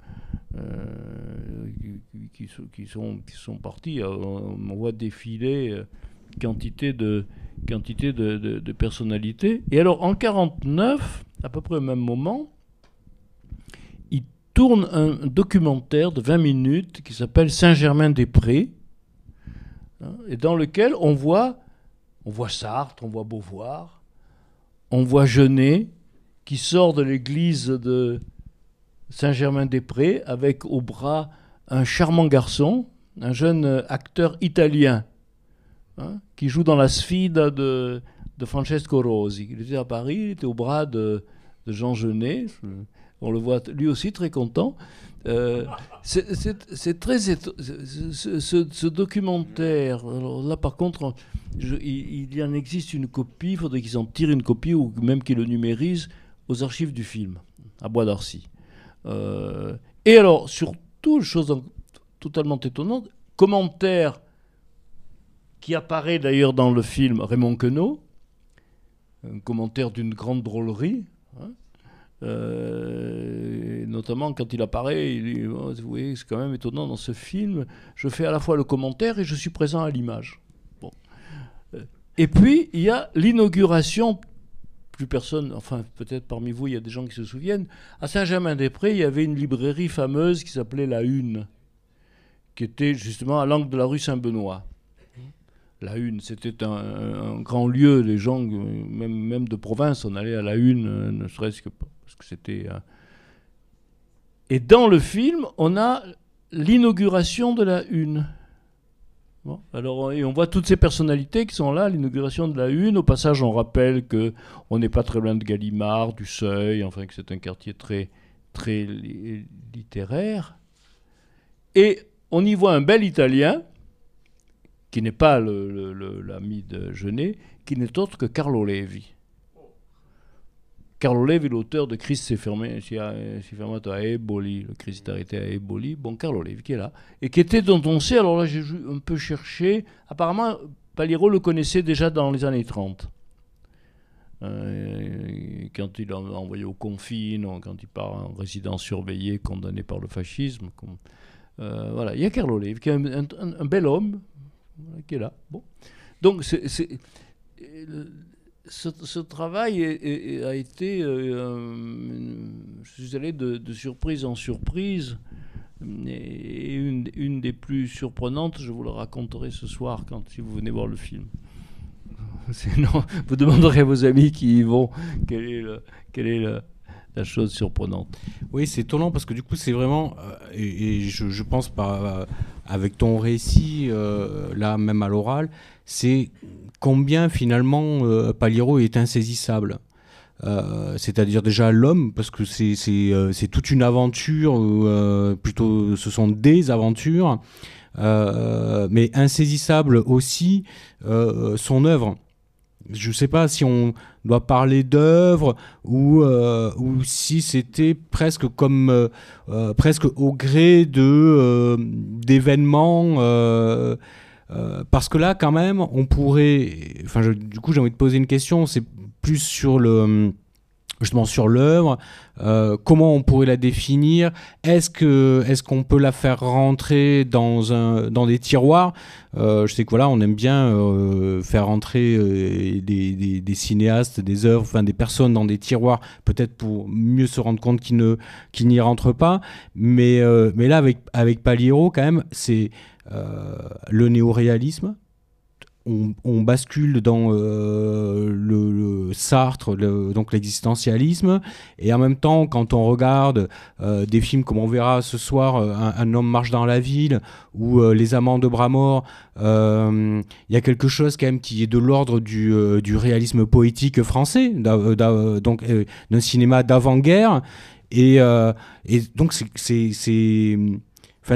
qui sont partis. On voit défiler quantité de personnalités. Et alors, en 1949, à peu près au même moment, il tourne un documentaire de 20 minutes qui s'appelle Saint-Germain-des-Prés, hein, et dans lequel on voit Sartre, on voit Beauvoir, on voit Genet, qui sort de l'église de Saint-Germain-des-Prés avec au bras un charmant garçon, un jeune acteur italien, hein, qui joue dans la Sfida de Francesco Rosi. Il était à Paris, il était au bras de Jean Genet. On le voit lui aussi très content. C'est très ce documentaire. Alors là, par contre, il y en existe une copie. Il faudrait qu'ils en tirent une copie ou même qu'ils le numérisent aux archives du film à Bois d'Arcy. Et alors, surtout, chose totalement étonnante, commentaire qui apparaît d'ailleurs dans le film Raymond Queneau, un commentaire d'une grande drôlerie, hein, notamment quand il apparaît, il dit, oh, vous voyez, c'est quand même étonnant dans ce film, je fais à la fois le commentaire et je suis présent à l'image. Bon. Et puis, il y a l'inauguration, plus personne, enfin peut-être parmi vous, il y a des gens qui se souviennent, à Saint-Germain-des-Prés, il y avait une librairie fameuse qui s'appelait La Une, qui était justement à l'angle de la rue Saint-Benoît. La Une, c'était un grand lieu, les gens, même de province, on allait à La Une, ne serait-ce que parce que c'était... Et dans le film, on a l'inauguration de La Une. Bon, alors, et on voit toutes ces personnalités qui sont là à l'inauguration de La Une. Au passage, on rappelle qu'on n'est pas très loin de Gallimard, du Seuil, enfin que c'est un quartier très, très littéraire. Et on y voit un bel Italien, qui n'est pas l'ami de Genet, qui n'est autre que Carlo Levi. Carlo Levi, l'auteur de Christ si fermato a Eboli, le Christ est arrêté à Eboli. Bon, Carlo Levi qui est là, et qui était, dont on sait, alors là j'ai un peu cherché, apparemment Paliero le connaissait déjà dans les années 30. Quand il a envoyé au confine, quand il part en résidence surveillée, condamné par le fascisme. Voilà, il y a Carlo Levi, qui est un bel homme, qui est là. Bon. Donc, ce travail a été, je suis allé de surprise en surprise, et une des plus surprenantes, je vous la raconterai ce soir si vous venez voir le film. Sinon, vous demanderez à vos amis qui y vont quelle est la chose surprenante. Oui, c'est étonnant parce que du coup, c'est vraiment, et je pense avec ton récit, là, même à l'oral, c'est combien finalement Paliero est insaisissable. C'est-à-dire déjà l'homme, parce que c'est toute une aventure, plutôt ce sont des aventures, mais insaisissable aussi son œuvre. Je ne sais pas si on doit parler d'œuvre ou si c'était presque comme presque au gré d'événements, parce que là quand même on pourrait, enfin du coup j'ai envie de poser une question, c'est plus sur justement sur l'œuvre, comment on pourrait la définir, est-ce qu'on peut la faire rentrer dans des tiroirs, je sais que voilà, on aime bien faire rentrer des cinéastes, des œuvres, enfin des personnes dans des tiroirs, peut-être pour mieux se rendre compte qu'ils n'y rentrent pas, mais là avec Paliero quand même, c'est le néoréalisme. On bascule dans le Sartre, donc l'existentialisme, et en même temps, quand on regarde des films comme on verra ce soir, un homme marche dans la ville, ou Les Amants de bras morts, il y a quelque chose quand même qui est de l'ordre du réalisme poétique français, donc d'un cinéma d'avant-guerre, et donc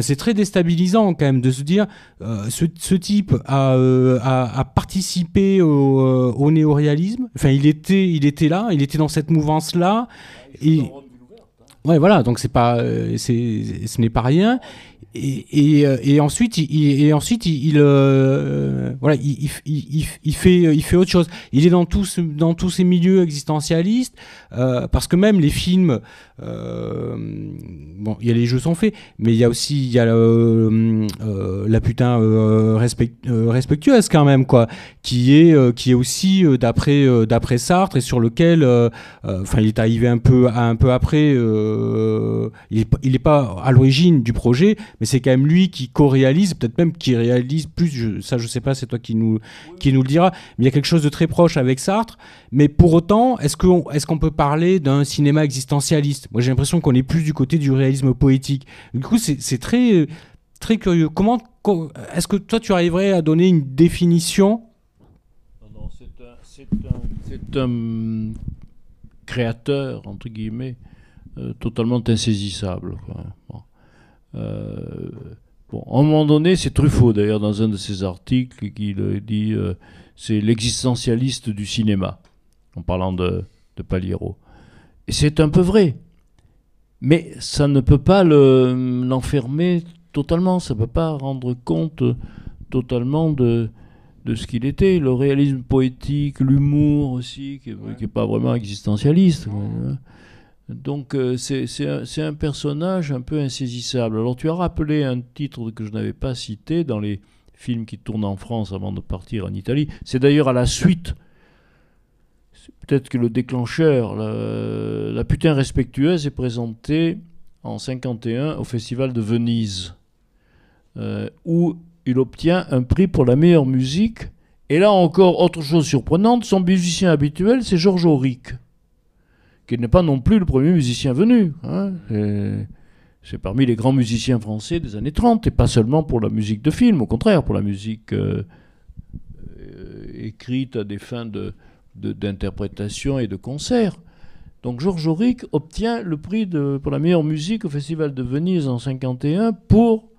c'est très déstabilisant quand même de se dire ce type a participé au néoréalisme. Enfin, il était là, il était dans cette mouvance-là. Ouais, voilà, donc ce n'est pas rien. Et ensuite, voilà, il fait autre chose. Il est dans tous ces milieux existentialistes, parce que même les films, bon, il y a les jeux sont faits, mais il y a la putain respectueuse quand même, quoi, qui est aussi d'après Sartre, et sur lequel, enfin, il est arrivé un peu après. Il est pas à l'origine du projet, mais c'est quand même lui qui co-réalise, peut-être même qui réalise plus. Je sais pas, c'est toi qui nous le dira. Mais il y a quelque chose de très proche avec Sartre. Mais pour autant, est-ce qu'on peut parler d'un cinéma existentialiste? Moi, j'ai l'impression qu'on est plus du côté du réalisme poétique. Du coup, c'est très très curieux. Est-ce que toi, tu arriverais à donner une définition? Non, c'est un créateur, entre guillemets, totalement insaisissable, quoi. Bon. Bon, à un moment donné, c'est Truffaut d'ailleurs dans un de ses articles qui dit c'est l'existentialiste du cinéma, en parlant de Paliero. Et c'est un peu vrai, mais ça ne peut pas l'enfermer totalement, ça ne peut pas rendre compte totalement de ce qu'il était. Le réalisme poétique, l'humour aussi, qui n'est pas vraiment existentialiste. Donc c'est un personnage un peu insaisissable. Alors tu as rappelé un titre que je n'avais pas cité dans les films qui tournent en France avant de partir en Italie. C'est d'ailleurs à la suite, peut-être que le déclencheur, la putain respectueuse est présentée en 1951 au Festival de Venise, où il obtient un prix pour la meilleure musique. Et là encore, autre chose surprenante, son musicien habituel, c'est Georges Auric, qui n'est pas non plus le premier musicien venu. Hein. C'est parmi les grands musiciens français des années 30, et pas seulement pour la musique de film, au contraire, pour la musique écrite à des fins d'interprétation et de concert. Donc Georges Auric obtient le prix pour la meilleure musique au Festival de Venise en 1951 pour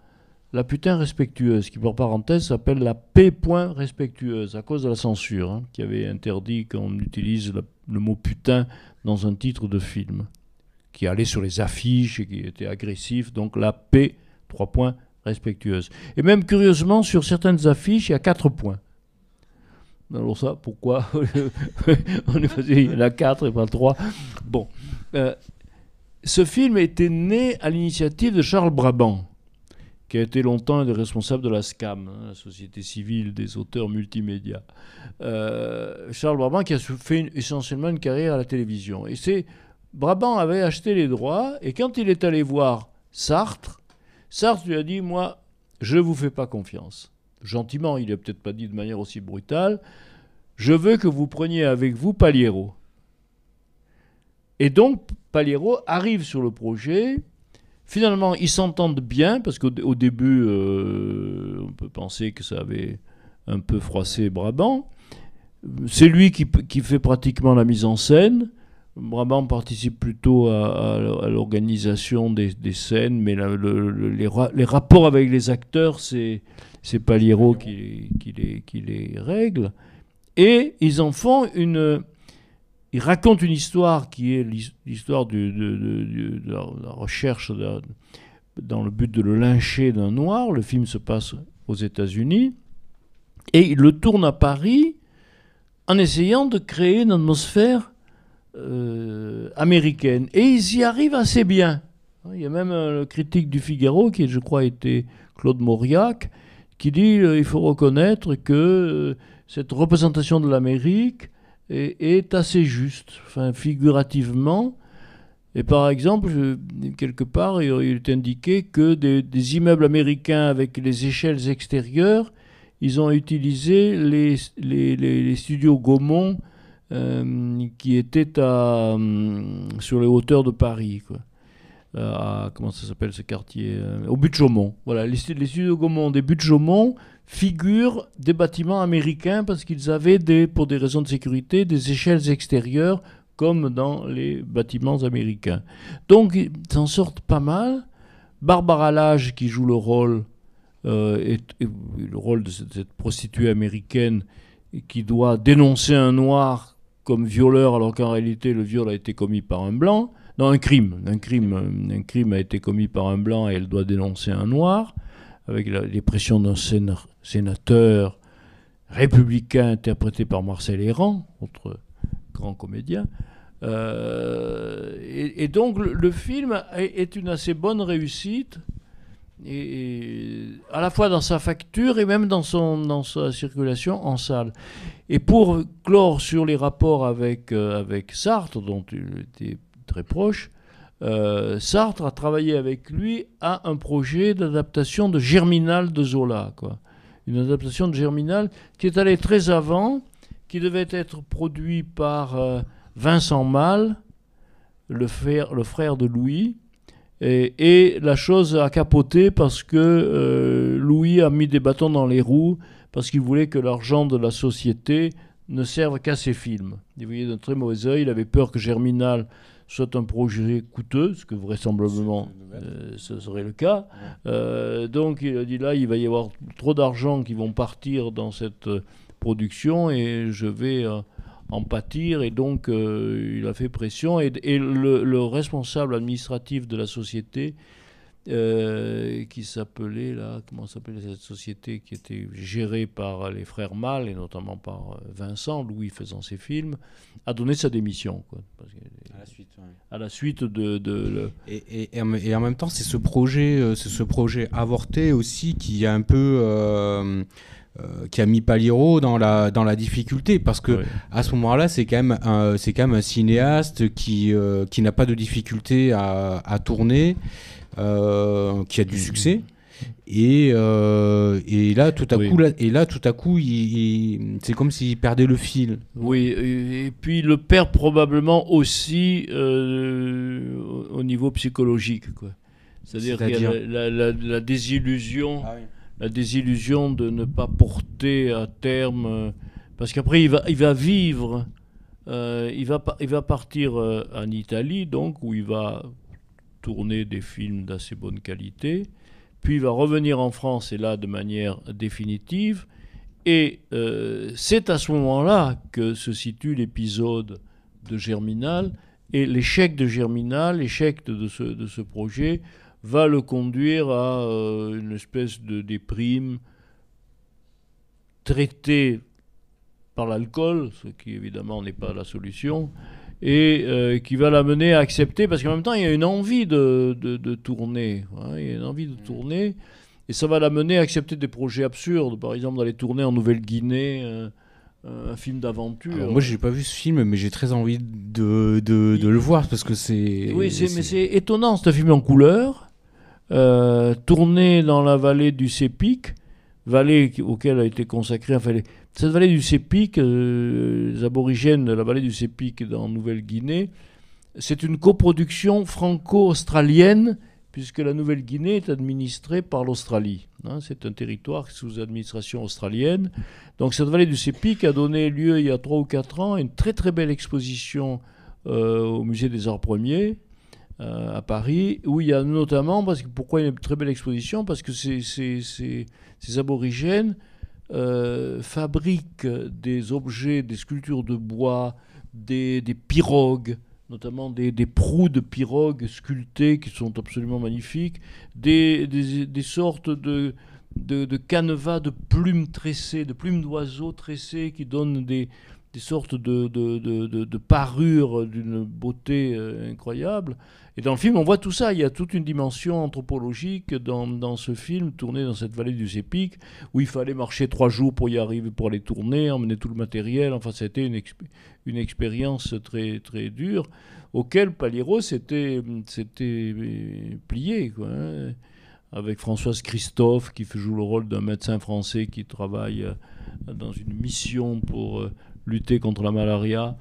La putain respectueuse, qui par parenthèse s'appelle la P. respectueuse, à cause de la censure, hein, qui avait interdit qu'on utilise le mot putain dans un titre de film, qui allait sur les affiches et qui était agressif, donc la P, 3 points, respectueuse. Et même curieusement, sur certaines affiches, il y a 4 points. Alors ça, pourquoi on est passé, il y en a 4 et pas 3. Bon. Ce film était né à l'initiative de Charles Brabant, qui a été longtemps un des responsables de la SCAM, hein, la Société civile des auteurs multimédia. Charles Brabant qui a fait essentiellement une carrière à la télévision. Et Brabant avait acheté les droits, et quand il est allé voir Sartre lui a dit « Moi, je ne vous fais pas confiance. » Gentiment, il n'a peut-être pas dit de manière aussi brutale. « Je veux que vous preniez avec vous Paliero. » Et donc, Paliero arrive sur le projet. Finalement, ils s'entendent bien, parce qu'au début, on peut penser que ça avait un peu froissé Brabant. C'est lui qui fait pratiquement la mise en scène. Brabant participe plutôt à l'organisation des scènes, mais les rapports avec les acteurs, c'est Paliero qui les règle. Et ils en font ils racontent une histoire qui est l'histoire de la recherche dans le but de le lyncher d'un noir. Le film se passe aux États-Unis. Et ils le tournent à Paris en essayant de créer une atmosphère américaine. Et ils y arrivent assez bien. Il y a même le critique du Figaro, qui je crois était Claude Mauriac, qui dit il faut reconnaître que cette représentation de l'Amérique est assez juste, enfin, figurativement. Et par exemple, quelque part, il est indiqué que des immeubles américains avec les échelles extérieures, ils ont utilisé les studios Gaumont qui étaient sur les hauteurs de Paris, quoi. Comment ça s'appelle ce quartier, au Buttes-Chaumont. Voilà, les studios Gaumont des Buttes-Chaumont figurent des bâtiments américains parce qu'ils avaient, pour des raisons de sécurité, des échelles extérieures comme dans les bâtiments américains. Donc, ils s'en sortent pas mal. Barbara Lage, qui joue le rôle de cette prostituée américaine qui doit dénoncer un noir comme violeur, alors qu'en réalité, le viol a été commis par un blanc. Non, un crime. Un crime a été commis par un blanc et elle doit dénoncer un noir, avec les pressions d'un sénateur républicain interprété par Marcel Héran, autre grand comédien. Et donc le film est une assez bonne réussite, et à la fois dans sa facture et même dans sa circulation en salle. Et pour clore sur les rapports avec Sartre, dont il était très proche, Sartre a travaillé avec lui à un projet d'adaptation de Germinal de Zola, quoi. Une adaptation de Germinal qui est allée très avant, qui devait être produit par Vincent Malle, le frère de Louis, et la chose a capoté parce que Louis a mis des bâtons dans les roues parce qu'il voulait que l'argent de la société ne serve qu'à ses films. Il voyait d'un très mauvais œil, il avait peur que Germinal soit un projet coûteux, ce que vraisemblablement ce serait le cas. Donc il a dit là, il va y avoir trop d'argent qui vont partir dans cette production et je vais en pâtir. Et donc il a fait pression. Et le responsable administratif de la société, qui s'appelait là, comment s'appelait cette société qui était gérée par les frères Malle et notamment par Vincent, Louis faisant ses films, a donné sa démission, quoi, parce que, à la suite de et en même temps, c'est ce projet avorté aussi qui a un peu qui a mis Paliro dans la difficulté, parce que à ce moment-là, c'est quand même un cinéaste qui n'a pas de difficulté à tourner. Qui a du succès, et là tout à coup c'est comme s'il perdait le fil. Oui, et puis il le perd probablement aussi au niveau psychologique, quoi. C'est-à-dire qu'il y a la désillusion, la désillusion de ne pas porter à terme, parce qu'après il va vivre, il va partir en Italie, donc où il va tourner des films d'assez bonne qualité, puis il va revenir en France, et là de manière définitive, et c'est à ce moment-là que se situe l'épisode de Germinal, et l'échec de Germinal, l'échec de ce projet, va le conduire à une espèce de déprime traitée par l'alcool, ce qui évidemment n'est pas la solution, et qui va l'amener à accepter, parce qu'en même temps il y a une envie de tourner, hein, il y a une envie de tourner, et ça va l'amener à accepter des projets absurdes, par exemple d'aller tourner en Nouvelle-Guinée un film d'aventure. Alors moi j'ai pas vu ce film, mais j'ai très envie de le voir, parce que c'est... Oui, mais c'est étonnant, c'est un film en couleur, tourné dans la vallée du Sépic, vallée auquel a été consacrée, enfin, cette vallée du Sépic, les aborigènes de la vallée du Sépic en Nouvelle-Guinée, c'est une coproduction franco-australienne, puisque la Nouvelle-Guinée est administrée par l'Australie. Hein, c'est un territoire sous administration australienne. Donc cette vallée du Sépic a donné lieu, il y a 3 ou 4 ans, à une très très belle exposition au Musée des Arts Premiers, à Paris, où il y a notamment, pourquoi il y a une très belle exposition, parce que ces aborigènes fabriquent des objets, des sculptures de bois, des pirogues, notamment des proues de pirogues sculptées qui sont absolument magnifiques, des sortes de canevas de plumes tressées, de plumes d'oiseaux tressées qui donnent des sortes de parures d'une beauté incroyable. Et dans le film, on voit tout ça. Il y a toute une dimension anthropologique dans ce film, tourné dans cette vallée du Sépic, où il fallait marcher 3 jours pour y arriver, pour aller tourner, emmener tout le matériel. Enfin, c'était une expérience très, très dure, auquel Paliro s'était plié, quoi, hein, avec Françoise Christophe, qui joue le rôle d'un médecin français qui travaille dans une mission pour lutter contre la malaria.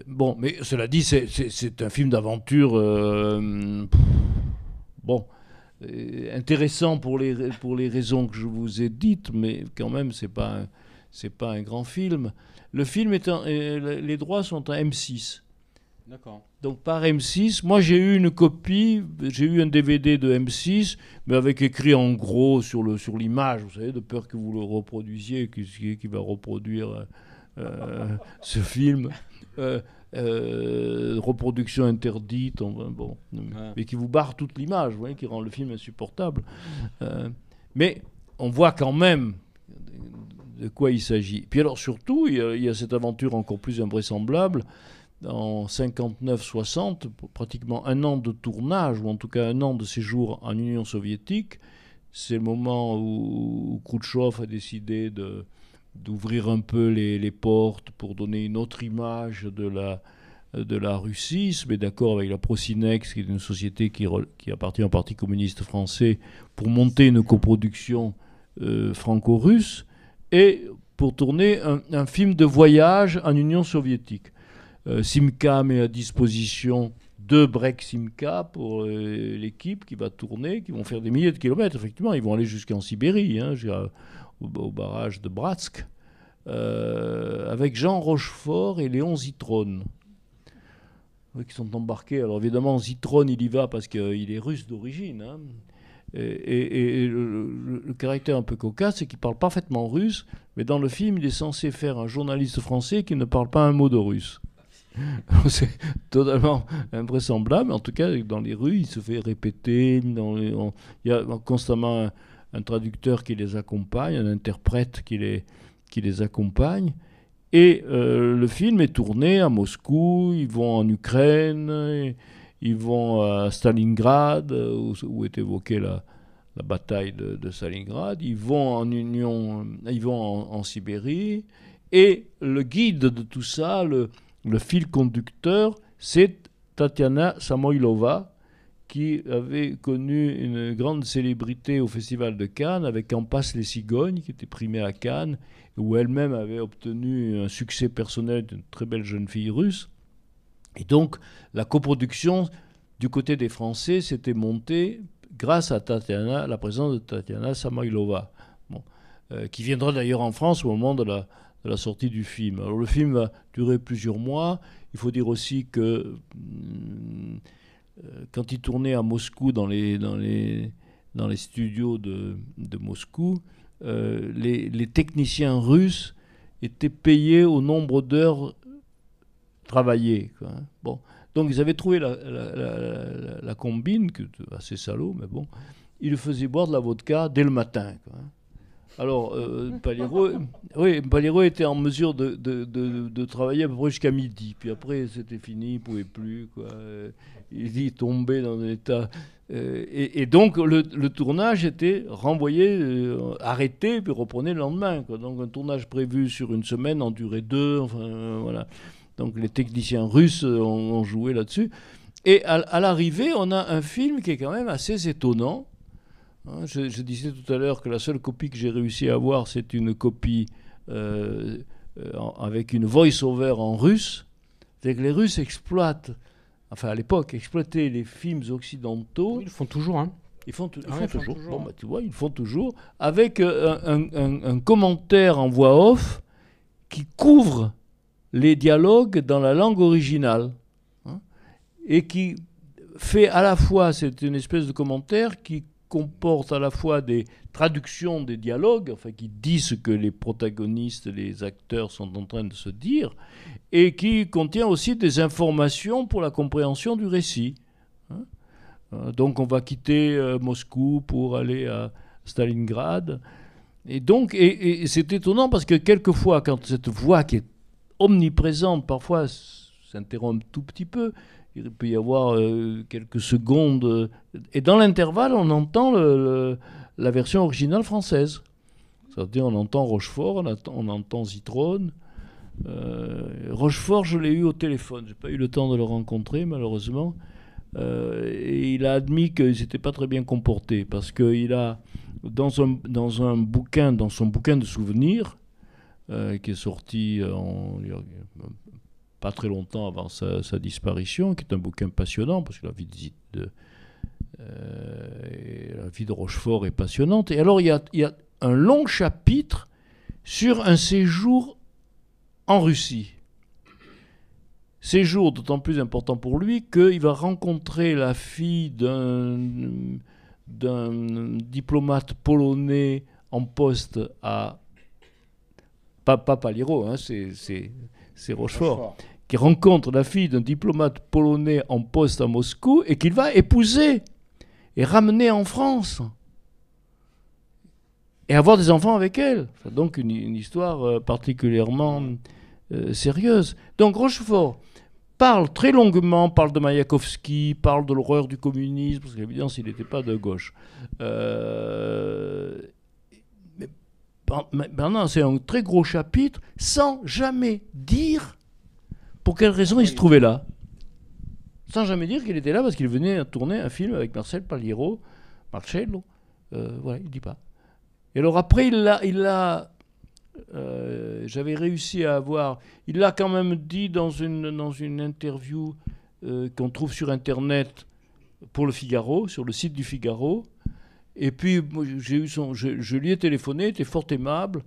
Bon, mais cela dit, c'est un film d'aventure intéressant pour les raisons que je vous ai dites, mais quand même, c'est pas un grand film. Le film les droits sont à M6. D'accord. Donc par M6, moi j'ai eu une copie, j'ai eu un DVD de M6, mais avec écrit en gros sur l'image, vous savez, de peur que vous le reproduisiez, qui va reproduire ce film. Reproduction interdite, bon, mais qui vous barre toute l'image, vous voyez, qui rend le film insupportable. Mais on voit quand même de quoi il s'agit. Puis alors surtout, il y a cette aventure encore plus invraisemblable. En 59-60, pratiquement un an de tournage, ou en tout cas un an de séjour en Union soviétique, c'est le moment où Khrouchtchev a décidé d'ouvrir un peu les portes pour donner une autre image de la Russie. Il se met d'accord avec la Procinex, qui est une société qui appartient au Parti communiste français, pour monter une coproduction franco-russe et pour tourner un film de voyage en Union soviétique. Simca met à disposition 2 breaks Simca pour l'équipe qui va tourner, qui vont faire des milliers de kilomètres. Effectivement, ils vont aller jusqu'en Sibérie, au barrage de Bratsk, avec Jean Rochefort et Léon Zitrone, qui sont embarqués. Alors évidemment, Zitrone, il y va parce qu'il est russe d'origine. Et le caractère un peu cocasse, c'est qu'il parle parfaitement russe, mais dans le film, il est censé faire un journaliste français qui ne parle pas un mot de russe. C'est totalement invraisemblable. En tout cas, dans les rues, il se fait répéter. Il y a constamment un traducteur qui les accompagne, un interprète qui les accompagne. Et le film est tourné à Moscou, ils vont en Ukraine, ils vont à Stalingrad, où est évoquée la bataille de Stalingrad, ils vont en Sibérie. Et le guide de tout ça, le fil conducteur, c'est Tatiana Samoylova, qui avait connu une grande célébrité au Festival de Cannes avec En passe les cigognes, qui était primée à Cannes, où elle-même avait obtenu un succès personnel d'une très belle jeune fille russe. Et donc, la coproduction du côté des Français s'était montée grâce à la présence de Tatiana Samoylova, qui viendra d'ailleurs en France au moment de la sortie du film. Alors le film va durer plusieurs mois. Il faut dire aussi que quand il tournait à Moscou, dans les studios de Moscou, les techniciens russes étaient payés au nombre d'heures travaillées, quoi. Bon. Donc ils avaient trouvé la combine, que assez salaud, mais bon. Ils le faisaient boire de la vodka dès le matin, quoi. Alors, Palero était en mesure de travailler à peu près jusqu'à midi. Puis après, c'était fini, il ne pouvait plus, quoi. Il tombait dans un état... Et donc, le tournage était renvoyé, arrêté, puis reprenait le lendemain, quoi. Donc, un tournage prévu sur une semaine en durait 2. Enfin, voilà. Donc, les techniciens russes ont joué là-dessus. Et à l'arrivée, on a un film qui est quand même assez étonnant. Je disais tout à l'heure que la seule copie que j'ai réussi à avoir, c'est une copie avec une voice-over en russe. C'est que les Russes exploitent, enfin à l'époque, exploitaient les films occidentaux. Oui, ils le font toujours, hein. Ils font toujours. Bon, bah, tu vois, ils le font toujours avec un commentaire en voix off qui couvre les dialogues dans la langue originale, et qui fait à la fois, c'est une espèce de commentaire qui comporte à la fois des traductions des dialogues, enfin qui dit ce que les protagonistes, les acteurs sont en train de se dire, et qui contient aussi des informations pour la compréhension du récit. Donc on va quitter Moscou pour aller à Stalingrad. Et donc, et c'est étonnant parce que quelquefois, quand cette voix qui est omniprésente, parfois s'interrompt un tout petit peu, il peut y avoir quelques secondes. Et dans l'intervalle, on entend la version originale française. C'est-à-dire, on entend Rochefort, on entend Zitrone. Rochefort, je l'ai eu au téléphone. Je n'ai pas eu le temps de le rencontrer, malheureusement. Et il a admis qu'il ne s'était pas très bien comporté. Parce qu'il a, dans son bouquin de souvenirs, qui est sorti pas très longtemps avant sa disparition, qui est un bouquin passionnant, parce que la vie de Rochefort est passionnante. Et alors, il y a un long chapitre sur un séjour en Russie. Séjour d'autant plus important pour lui qu'il va rencontrer la fille d'un diplomate polonais en poste à pas Paliro, hein, c'est Rochefort, qui rencontre la fille d'un diplomate polonais en poste à Moscou et qu'il va épouser et ramener en France. Et avoir des enfants avec elle. C'est donc une histoire particulièrement sérieuse. Donc Rochefort parle très longuement, parle de Mayakovsky, parle de l'horreur du communisme, parce qu'à l'évidence, il n'était pas de gauche. Maintenant, c'est un très gros chapitre, sans jamais dire pour quelle raison il se trouvait là. Sans jamais dire qu'il était là parce qu'il venait tourner un film avec Marcello. Voilà, il ne dit pas. Et alors après, j'avais réussi à avoir... Il l'a quand même dit dans une interview qu'on trouve sur Internet pour le Figaro, sur le site du Figaro. Et puis, je lui ai téléphoné, il était fort aimable.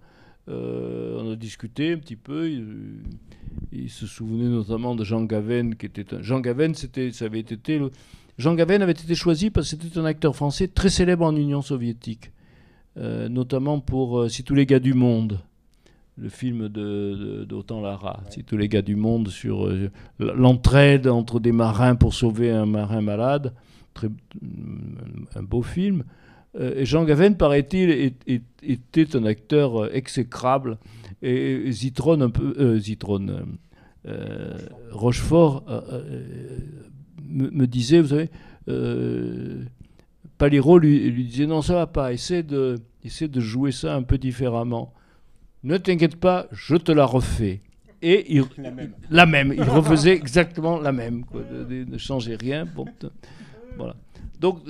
On a discuté un petit peu. Il se souvenait notamment de Jean Gavin, qui était Jean Gavin, Jean Gavin avait été choisi parce que c'était un acteur français très célèbre en Union soviétique, notamment pour Si tous les gars du monde, le film d'Autant Lara, Si tous les gars du monde, sur l'entraide entre des marins pour sauver un marin malade, un beau film. Et Jean Gavin, paraît-il, était un acteur exécrable. Et Rochefort me disait, vous savez, Paliro lui disait non, ça va pas, essaie de jouer ça un peu différemment. Ne t'inquiète pas, je te la refais. Et la même. Il refaisait exactement la même, quoi. Ne changeait rien. Bon, voilà. Donc,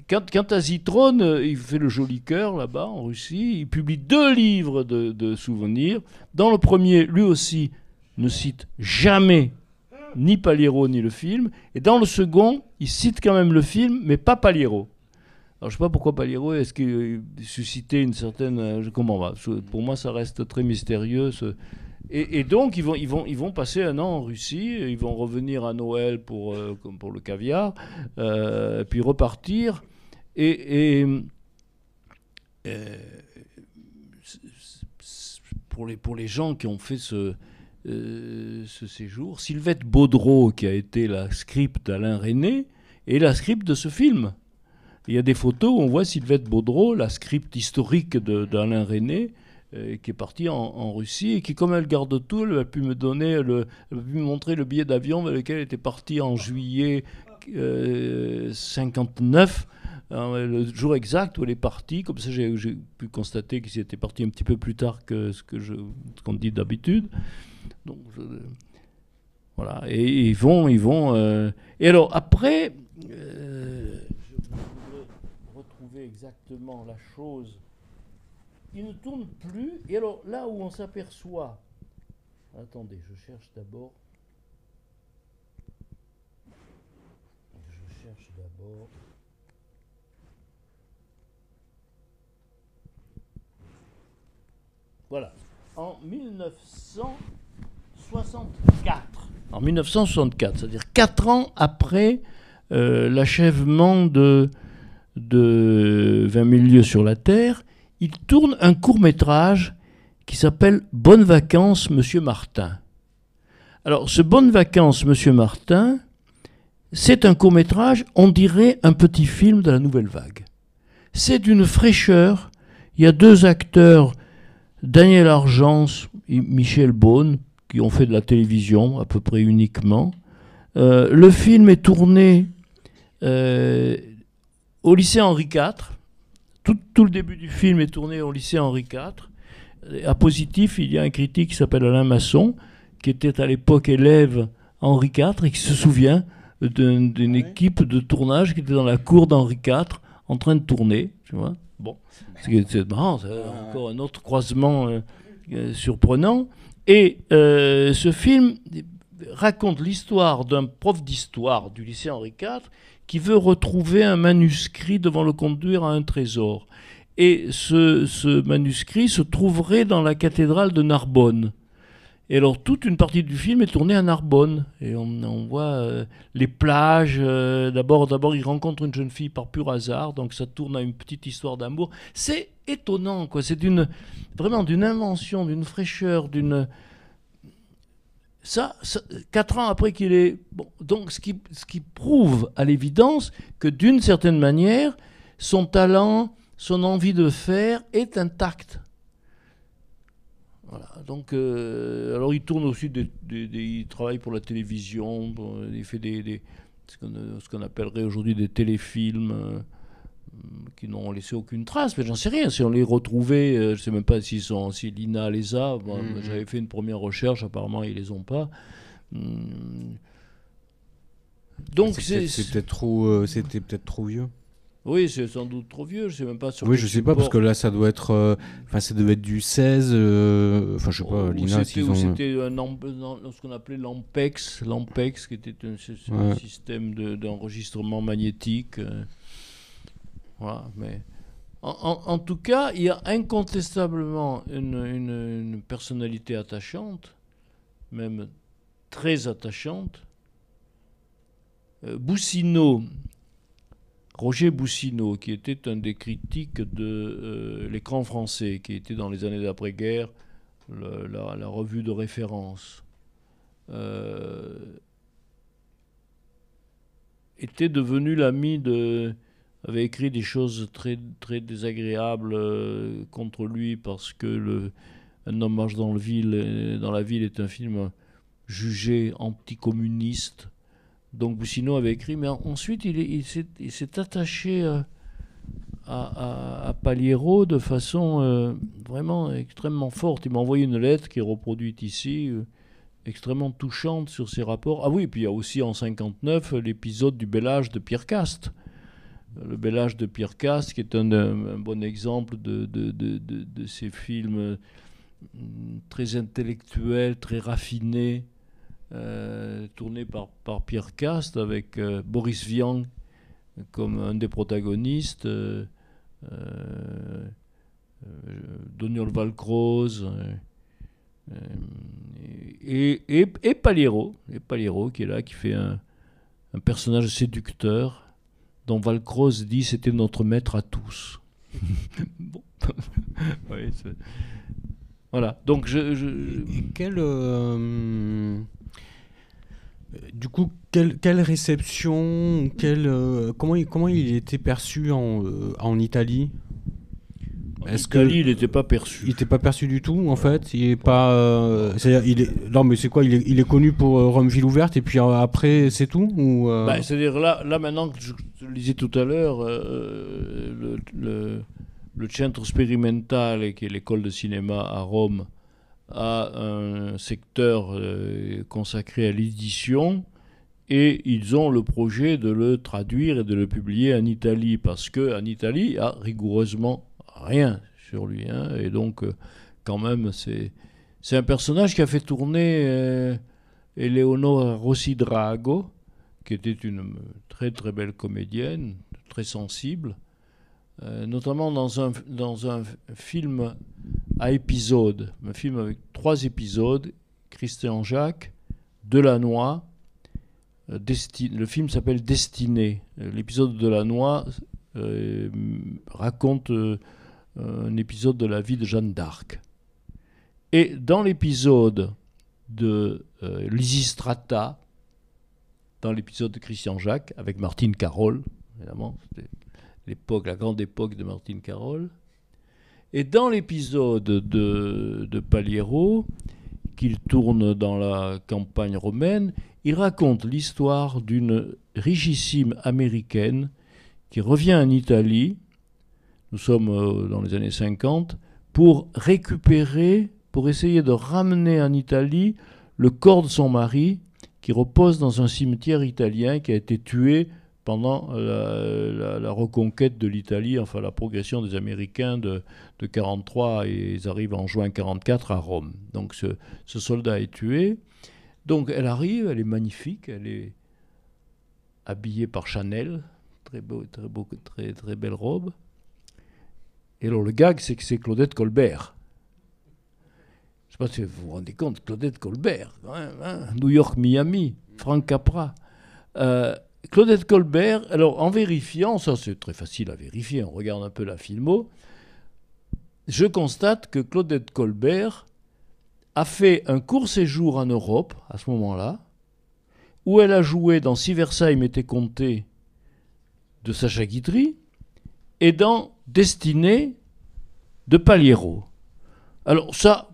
quant à Zitrone, il fait le joli cœur là-bas en Russie. Il publie 2 livres de souvenirs. Dans le premier, lui aussi, ne cite jamais ni Paliro ni le film. Et dans le second, il cite quand même le film, mais pas Paliro. Alors je ne sais pas pourquoi Paliro, est-ce qu'il suscitait une certaine... Je comprends pas. Pour moi, ça reste très mystérieux. Et donc, ils vont passer un an en Russie, ils vont revenir à Noël pour le caviar, puis repartir. Pour les gens qui ont fait ce séjour, Sylvette Baudreau, qui a été la script d'Alain Resnais, est la script de ce film. Il y a des photos où on voit Sylvette Baudreau, la script historique d'Alain Resnais, qui est partie en Russie et qui, comme elle garde tout, elle a pu me montrer le billet d'avion avec lequel elle était partie en juillet 59, le jour exact où elle est partie. Comme ça, j'ai pu constater qu'ils étaient partis un petit peu plus tard que ce qu'on dit d'habitude. Donc, voilà. Et ils vont. Et alors après, retrouver exactement la chose. Il ne tourne plus. Et alors là où on s'aperçoit... Attendez, je cherche d'abord. Voilà. En 1964, c'est-à-dire 4 ans après l'achèvement de 20 000 lieues sur la Terre, il tourne un court-métrage qui s'appelle « Bonnes vacances, Monsieur Martin ». Alors, ce « Bonnes vacances, Monsieur Martin », c'est un court-métrage, on dirait un petit film de la Nouvelle Vague. C'est d'une fraîcheur. Il y a 2 acteurs, Daniel Argence et Michel Beaune, qui ont fait de la télévision à peu près uniquement. Le film est tourné au lycée Henri IV. Tout le début du film est tourné au lycée Henri IV. À Positif, il y a un critique qui s'appelle Alain Masson, qui était à l'époque élève à Henri IV et qui se souvient d'une équipe de tournage qui était dans la cour d'Henri IV en train de tourner. Tu vois, bon, c'est marrant, c'est encore un autre croisement surprenant. Et ce film raconte l'histoire d'un prof d'histoire du lycée Henri IV qui veut retrouver un manuscrit devant le conduire à un trésor. Et ce manuscrit se trouverait dans la cathédrale de Narbonne. Et alors, toute une partie du film est tournée à Narbonne. Et on voit les plages. D'abord, il rencontre une jeune fille par pur hasard. Donc, ça tourne à une petite histoire d'amour. C'est étonnant, quoi. C'est vraiment d'une invention, d'une fraîcheur, d'une... Ça, 4 ans après qu'il est... Bon, donc, ce qui prouve à l'évidence que, d'une certaine manière, son talent, son envie de faire est intact. Voilà, donc, alors il tourne aussi, il travaille pour la télévision, il fait ce qu'on appellerait aujourd'hui des téléfilms qui n'ont laissé aucune trace, mais j'en sais rien. Si on les retrouvait, je ne sais même pas si l'INA les a. Bon, j'avais fait une première recherche, apparemment ils les ont pas. Donc c'était peut-être trop vieux. Oui, c'est sans doute trop vieux, je sais même pas sur Oui, je sais pas, parce que là, ça doit être... ça devait être du 16... Enfin, je sais pas, l'INA, c'était ce qu'on appelait l'Ampex, qui était un système d'enregistrement magnétique. Voilà, mais... En tout cas, il y a incontestablement une personnalité attachante, même très attachante. Roger Boussineau, qui était un des critiques de l'écran français, qui était dans les années d'après-guerre la revue de référence, était devenu l'ami avait écrit des choses très, très désagréables contre lui, parce que Un homme marche dans la ville est un film jugé anticommuniste. Donc Boussineau avait écrit, mais ensuite il s'est attaché à Paliero de façon vraiment extrêmement forte. Il m'a envoyé une lettre qui est reproduite ici, extrêmement touchante sur ses rapports. Ah oui, puis il y a aussi en 1959 l'épisode du Bel Âge de Pierre Cast. Le Bel Âge de Pierre Cast, qui est un bon exemple de ces films très intellectuels, très raffinés, tourné par Pierre Cast, avec Boris Vian comme un des protagonistes, Doniol Valcroze et Paliero, qui est là, qui fait un personnage séducteur dont Valcroze dit c'était notre maître à tous. Bon. Oui, voilà. Donc du coup, quelle réception, comment il était perçu en Italie? Il n'était pas perçu. Il n'était pas perçu du tout, en fait. Il est pas. Non, mais c'est quoi? Il est connu pour Rome Ville Ouverte, et puis après, c'est tout, ou c'est-à-dire là maintenant, que je le disais tout à l'heure, le Centro Sperimentale, qui est l'école de cinéma à Rome, a un secteur consacré à l'édition, et ils ont le projet de le traduire et de le publier en Italie, parce qu'en Italie, il y a rigoureusement rien sur lui, hein, et donc quand même c'est un personnage qui a fait tourner Eleonora Rossi Drago, qui était une très très belle comédienne, très sensible, notamment dans un film à épisodes, un film avec 3 épisodes, Christian Jacques, Delannoy. Le film s'appelle Destinée. L'épisode de Delannoy raconte un épisode de la vie de Jeanne d'Arc. Et dans l'épisode de Lysistrata, dans l'épisode de Christian Jacques, avec Martine Carol, évidemment, c'était la grande époque de Martine Carol, et dans l'épisode de Paliero, qu'il tourne dans la campagne romaine, il raconte l'histoire d'une richissime américaine qui revient en Italie, nous sommes dans les années 50, pour essayer de ramener en Italie le corps de son mari, qui repose dans un cimetière italien, qui a été tué pendant la reconquête de l'Italie, enfin la progression des Américains de 1943, et ils arrivent en juin 1944 à Rome. Donc ce soldat est tué. Donc elle arrive, elle est magnifique, elle est habillée par Chanel, très belle robe. Et alors le gag, c'est que c'est Claudette Colbert. sais pas si vous vous rendez compte, Claudette Colbert, quand même, hein, New York, Miami, Frank Capra. Claudette Colbert, alors en vérifiant, ça c'est très facile à vérifier, on regarde un peu la filmo, je constate que Claudette Colbert a fait un court séjour en Europe, à ce moment-là, où elle a joué dans Si Versailles m'était compté de Sacha Guitry et dans Destinée de Paliero. Alors ça,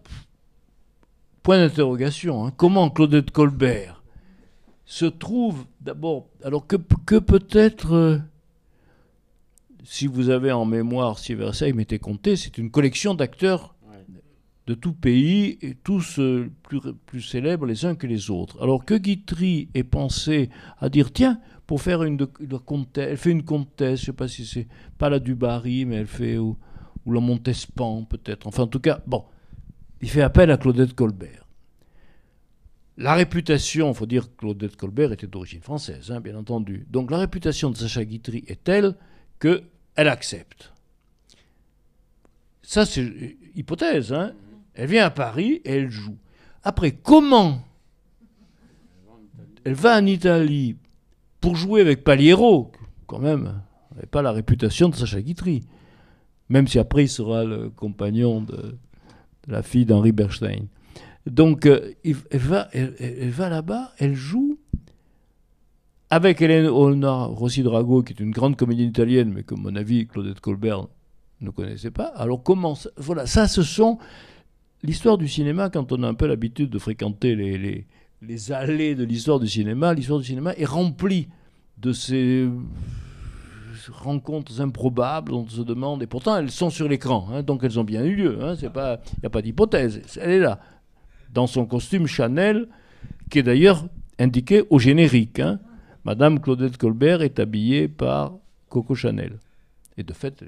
point d'interrogation, hein, comment Claudette Colbert se trouve d'abord, alors que peut-être, si vous avez en mémoire Si Versailles m'était compté, c'est une collection d'acteurs de tout pays, et tous plus célèbres les uns que les autres. Alors que Guitry ait pensé à dire, tiens, pour faire une comtesse, elle fait une comtesse, je ne sais pas si c'est pas la du Barry, mais elle fait, ou la Montespan peut-être, enfin en tout cas, bon, il fait appel à Claudette Colbert. La réputation, il faut dire que Claudette Colbert était d'origine française, hein, bien entendu. Donc la réputation de Sacha Guitry est telle qu'elle accepte. Ça, c'est hypothèse, hein. Elle vient à Paris et elle joue. Après, comment elle va en Italie pour jouer avec Paliero, quand même, n'avait pas la réputation de Sacha Guitry, même si après il sera le compagnon de la fille d'Henri Bernstein. Donc, elle va là-bas, elle joue avec Eleonora Rossi Drago, qui est une grande comédienne italienne, mais que, à mon avis, Claudette Colbert ne connaissait pas. Alors, comment ça, voilà, ça, ce sont l'histoire du cinéma. Quand on a un peu l'habitude de fréquenter les allées de l'histoire du cinéma est remplie de ces rencontres improbables dont on se demande, et pourtant elles sont sur l'écran, hein, donc elles ont bien eu lieu, hein, il n'y a pas d'hypothèse, elle est là, dans son costume Chanel, qui est d'ailleurs indiqué au générique, hein. Madame Claudette Colbert est habillée par Coco Chanel, et de fait,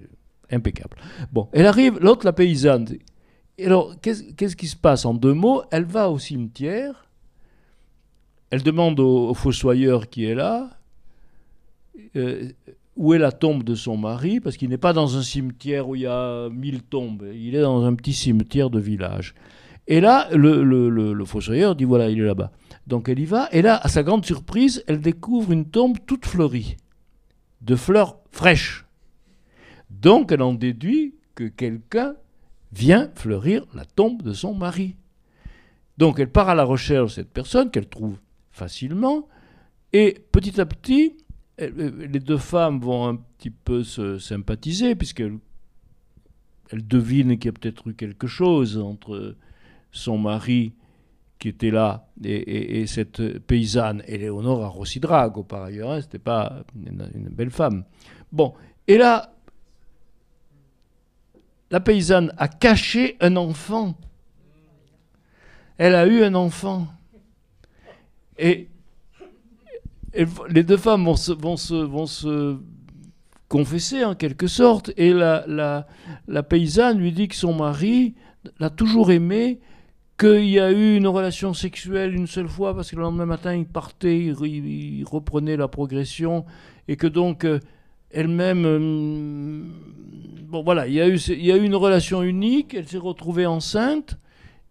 impeccable. Bon, elle arrive, l'autre, la paysanne. Et alors, qu'est-ce qui se passe en 2 mots? Elle va au cimetière, elle demande au fossoyeur qui est là, où est la tombe de son mari, parce qu'il n'est pas dans un cimetière où il y a 1000 tombes, il est dans un petit cimetière de village. Et là, le fossoyeur dit, voilà, il est là-bas. Donc elle y va, et là, à sa grande surprise, elle découvre une tombe toute fleurie, de fleurs fraîches. Donc elle en déduit que quelqu'un vient fleurir la tombe de son mari. Donc elle part à la recherche de cette personne, qu'elle trouve facilement, et petit à petit, les 2 femmes vont un petit peu se sympathiser, puisqu'elles devinent qu'il y a peut-être eu quelque chose entre son mari qui était là et cette paysanne, Eleonora Rossi Drago par ailleurs, hein, c'était pas une belle femme. Bon, et là, la paysanne a caché un enfant. Elle a eu un enfant. Et les 2 femmes vont se confesser en quelque sorte, et la paysanne lui dit que son mari l'a toujours aimé, qu'il y a eu une relation sexuelle une seule fois, parce que le lendemain matin il partait, il reprenait la progression, et que donc elle-même, bon voilà, il y a eu une relation unique, elle s'est retrouvée enceinte,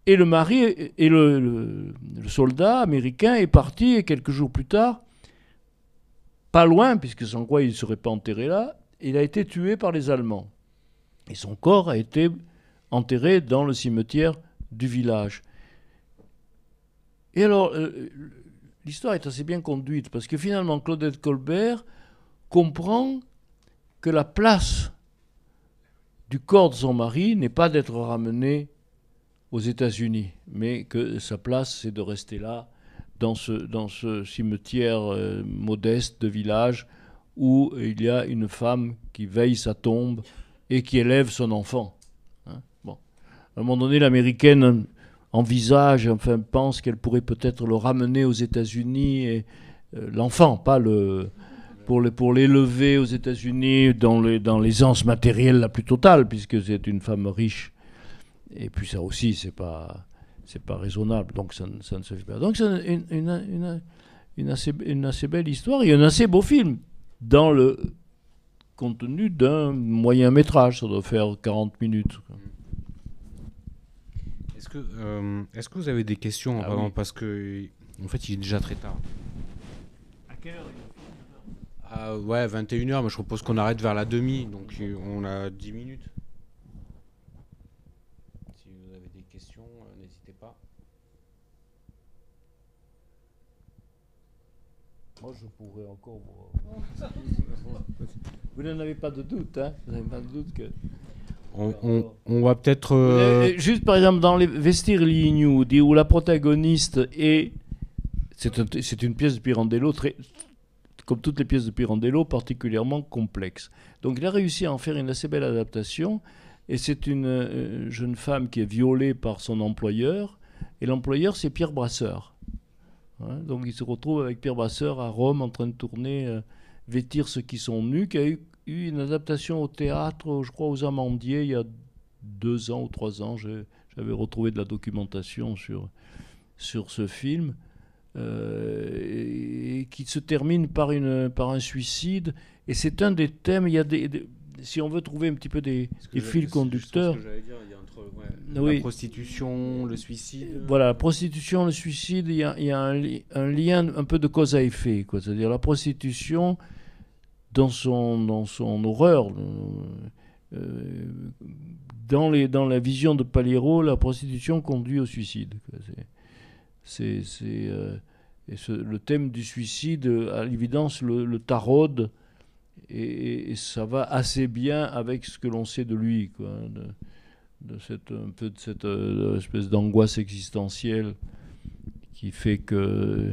et le mari et le soldat américain est parti, et quelques jours plus tard, pas loin, puisque sans quoi il ne serait pas enterré là, il a été tué par les Allemands. Et son corps a été enterré dans le cimetière du village. Et alors, l'histoire est assez bien conduite, parce que finalement, Claudette Colbert comprend que la place du corps de son mari n'est pas d'être ramené aux États-Unis, mais que sa place, c'est de rester là, dans ce cimetière modeste de village, où il y a une femme qui veille sa tombe et qui élève son enfant. Hein, bon. À un moment donné, l'américaine envisage, enfin pense qu'elle pourrait peut-être le ramener aux États-Unis, et l'enfant, pas pour l'élever aux États-Unis dans l'aisance matérielle la plus totale, puisque c'est une femme riche. Et puis ça aussi, c'est pas raisonnable, donc ça ne se fait pas. Donc c'est une assez belle histoire et un assez beau film dans le contenu d'un moyen métrage. Ça doit faire 40 minutes. Est-ce que vous avez des questions vraiment, oui. parce que en fait il est déjà très tard. À quelle heure? Ouais, 21h, mais je propose qu'on arrête vers la demi, donc on a 10 minutes. Si vous avez des questions, n'hésitez pas. Moi, je pourrais encore vous n'en avez pas de doute, hein? Vous n'avez pas de doute que... On va peut-être... Juste par exemple dans les Vestirli Ignudi, où la protagoniste est... C'est une pièce de Pirandello, comme toutes les pièces de Pirandello, particulièrement complexe. Donc il a réussi à en faire une assez belle adaptation, et c'est une jeune femme qui est violée par son employeur, et l'employeur c'est Pierre Brasseur. Hein, donc il se retrouve avec Pierre Brasseur à Rome en train de tourner Vêtir ceux qui sont nus, qui a eu une adaptation au théâtre, je crois aux Amandiers, il y a 2 ans ou 3 ans. J'avais retrouvé de la documentation sur ce film, et qui se termine par un suicide. Et c'est un des thèmes, il y a si on veut trouver un petit peu des fils conducteurs... Il y a entre Oui. la prostitution, le suicide... Voilà, la prostitution, le suicide, il y a un lien un peu de cause à effet, quoi. C'est-à-dire la prostitution, dans son horreur, dans la vision de Paliero, la prostitution conduit au suicide, quoi. Le thème du suicide, à l'évidence, le taraude, et ça va assez bien avec ce que l'on sait de lui, quoi, un peu de cette espèce d'angoisse existentielle qui fait que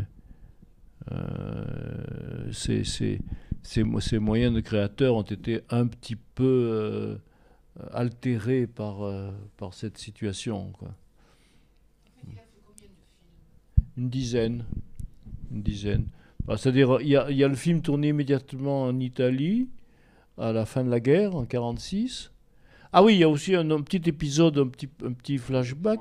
ces moyens de créateurs ont été un petit peu altérés par cette situation, quoi. Une dizaine. Bah, c'est-à-dire, il y a le film tourné immédiatement en Italie, à la fin de la guerre, en 1946. Ah oui, il y a aussi un petit épisode, un petit flashback.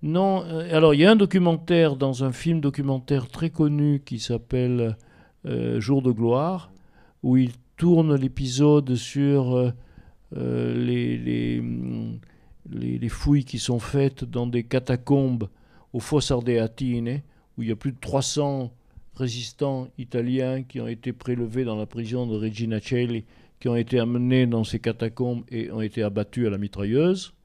Non, alors il y a un documentaire dans un film documentaire très connu qui s'appelle Jour de gloire, où il tourne l'épisode sur les fouilles qui sont faites dans des catacombes au Fosse Ardeatine, où il y a plus de 300 résistants italiens qui ont été prélevés dans la prison de Regina Coeli, qui ont été amenés dans ces catacombes et ont été abattus à la mitrailleuse.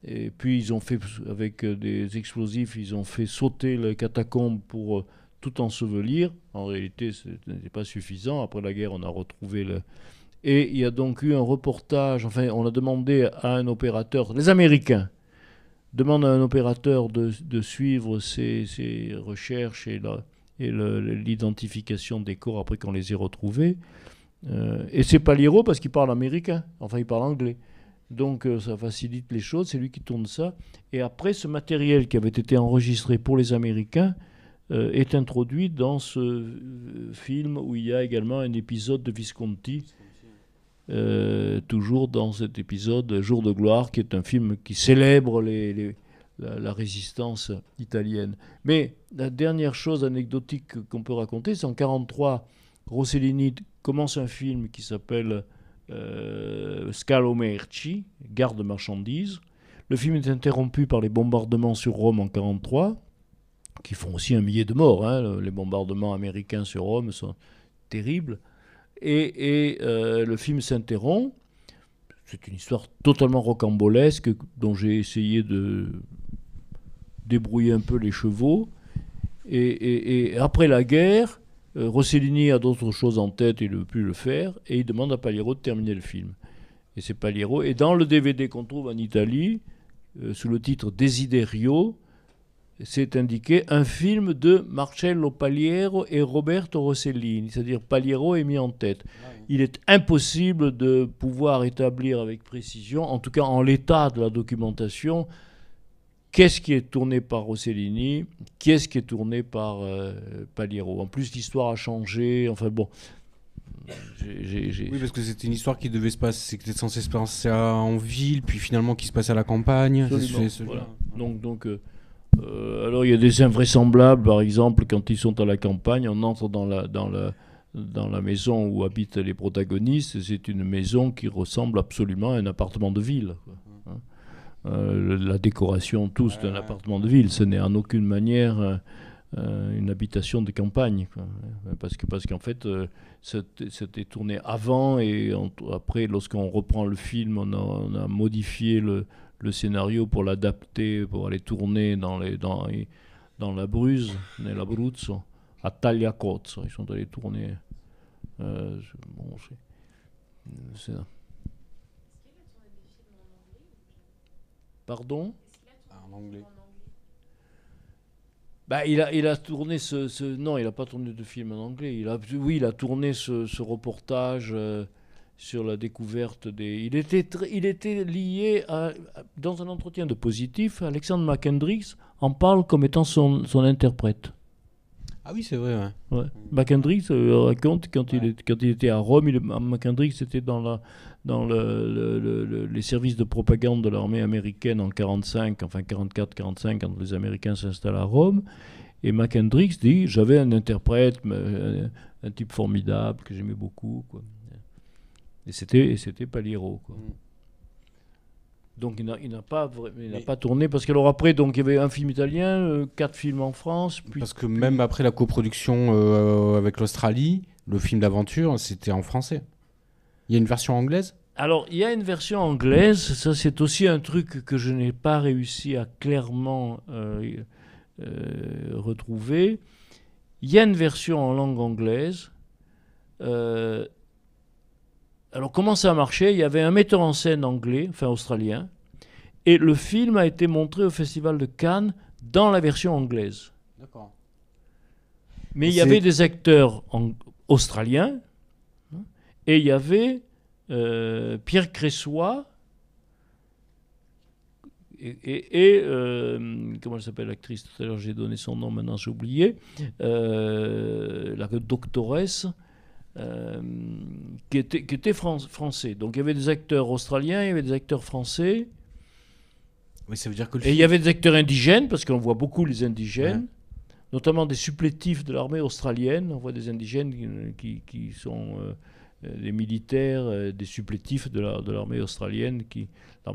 Et puis ils ont fait, avec des explosifs, ils ont fait sauter les catacombes pour tout ensevelir. En réalité, ce n'était pas suffisant. Après la guerre, on a retrouvé le... Et il y a donc eu un reportage, enfin on a demandé à un opérateur, les Américains demandent à un opérateur de suivre ces recherches et l'identification des corps après qu'on les ait retrouvés. Et c'est Paliero parce qu'il parle américain, enfin il parle anglais. Donc ça facilite les choses, c'est lui qui tourne ça. Et après, ce matériel qui avait été enregistré pour les Américains est introduit dans ce film où il y a également un épisode de Visconti, toujours dans cet épisode Jour de gloire, qui est un film qui célèbre la résistance italienne. Mais la dernière chose anecdotique qu'on peut raconter, c'est en 1943, Rossellini commence un film qui s'appelle Scalo Merci, gare de marchandises. Le film est interrompu par les bombardements sur Rome en 1943, qui font aussi 1 millier de morts. Hein. Les bombardements américains sur Rome sont terribles. Et le film s'interrompt. C'est une histoire totalement rocambolesque dont j'ai essayé de débrouiller un peu les chevaux. Et après la guerre, Rossellini a d'autres choses en tête, il ne veut plus le faire, et il demande à Paliero de terminer le film. Et c'est Paliero. Et dans le DVD qu'on trouve en Italie, sous le titre Desiderio, c'est indiqué un film de Marcello Paliero et Roberto Rossellini, c'est-à-dire Paliero est mis en tête. Il est impossible de pouvoir établir avec précision, en tout cas en l'état de la documentation, qu'est-ce qui est tourné par Rossellini, qu'est-ce qui est tourné par Paliero. En plus, l'histoire a changé, enfin bon. Oui, parce que c'était une histoire qui devait se passer, qui était censée se passer en ville, puis finalement qui se passe à la campagne. Voilà. Donc alors il y a des invraisemblables, par exemple, quand ils sont à la campagne, on entre dans la maison où habitent les protagonistes, c'est une maison qui ressemble absolument à un appartement de ville, quoi. la décoration, tout, c'est un appartement de ville. Ce n'est en aucune manière une habitation de campagne, quoi. Parce qu'en fait, c'était tourné avant et après, lorsqu'on reprend le film, on a modifié le scénario pour l'adapter, pour aller tourner dans la Bruse, nell'Abruzzo, à Tagliacozzo. Ils sont allés tourner. Bon, c'est... Pardon? En anglais. Bah, il a tourné non, il n'a pas tourné de film en anglais. Il a tourné ce reportage sur la découverte des. Il était lié dans un entretien de Positif. Alexandre McKendricks en parle comme étant son interprète. Ah oui, c'est vrai, ouais. Ouais. McKendricks raconte quand il était à Rome, McKendricks était dans les services de propagande de l'armée américaine en 45, enfin 44-45, quand les Américains s'installent à Rome. Et McKendricks dit, j'avais un interprète, un type formidable que j'aimais beaucoup, quoi. Et c'était Paliero, quoi. Donc il n'a pas tourné, parce que alors après, donc, il y avait un film italien, 4 films en France. Parce que même après la coproduction avec l'Australie, le film d'aventure, c'était en français. Il y a une version anglaise? Alors, il y a une version anglaise, ça c'est aussi un truc que je n'ai pas réussi à clairement retrouver. Il y a une version en langue anglaise. Alors, comment ça a marché? Il y avait un metteur en scène anglais, enfin australien, et le film a été montré au Festival de Cannes dans la version anglaise. D'accord. Mais il y avait des acteurs australiens, et il y avait Pierre Cressois et comment elle s'appelle l'actrice? Tout à l'heure j'ai donné son nom, maintenant j'ai oublié. La doctoresse. Qui était français. Donc il y avait des acteurs australiens, il y avait des acteurs français. Oui, ça veut dire que et il y avait des acteurs indigènes, parce qu'on voit beaucoup les indigènes, notamment des supplétifs de l'armée australienne. On voit des indigènes qui sont des militaires, des supplétifs de l'armée australienne,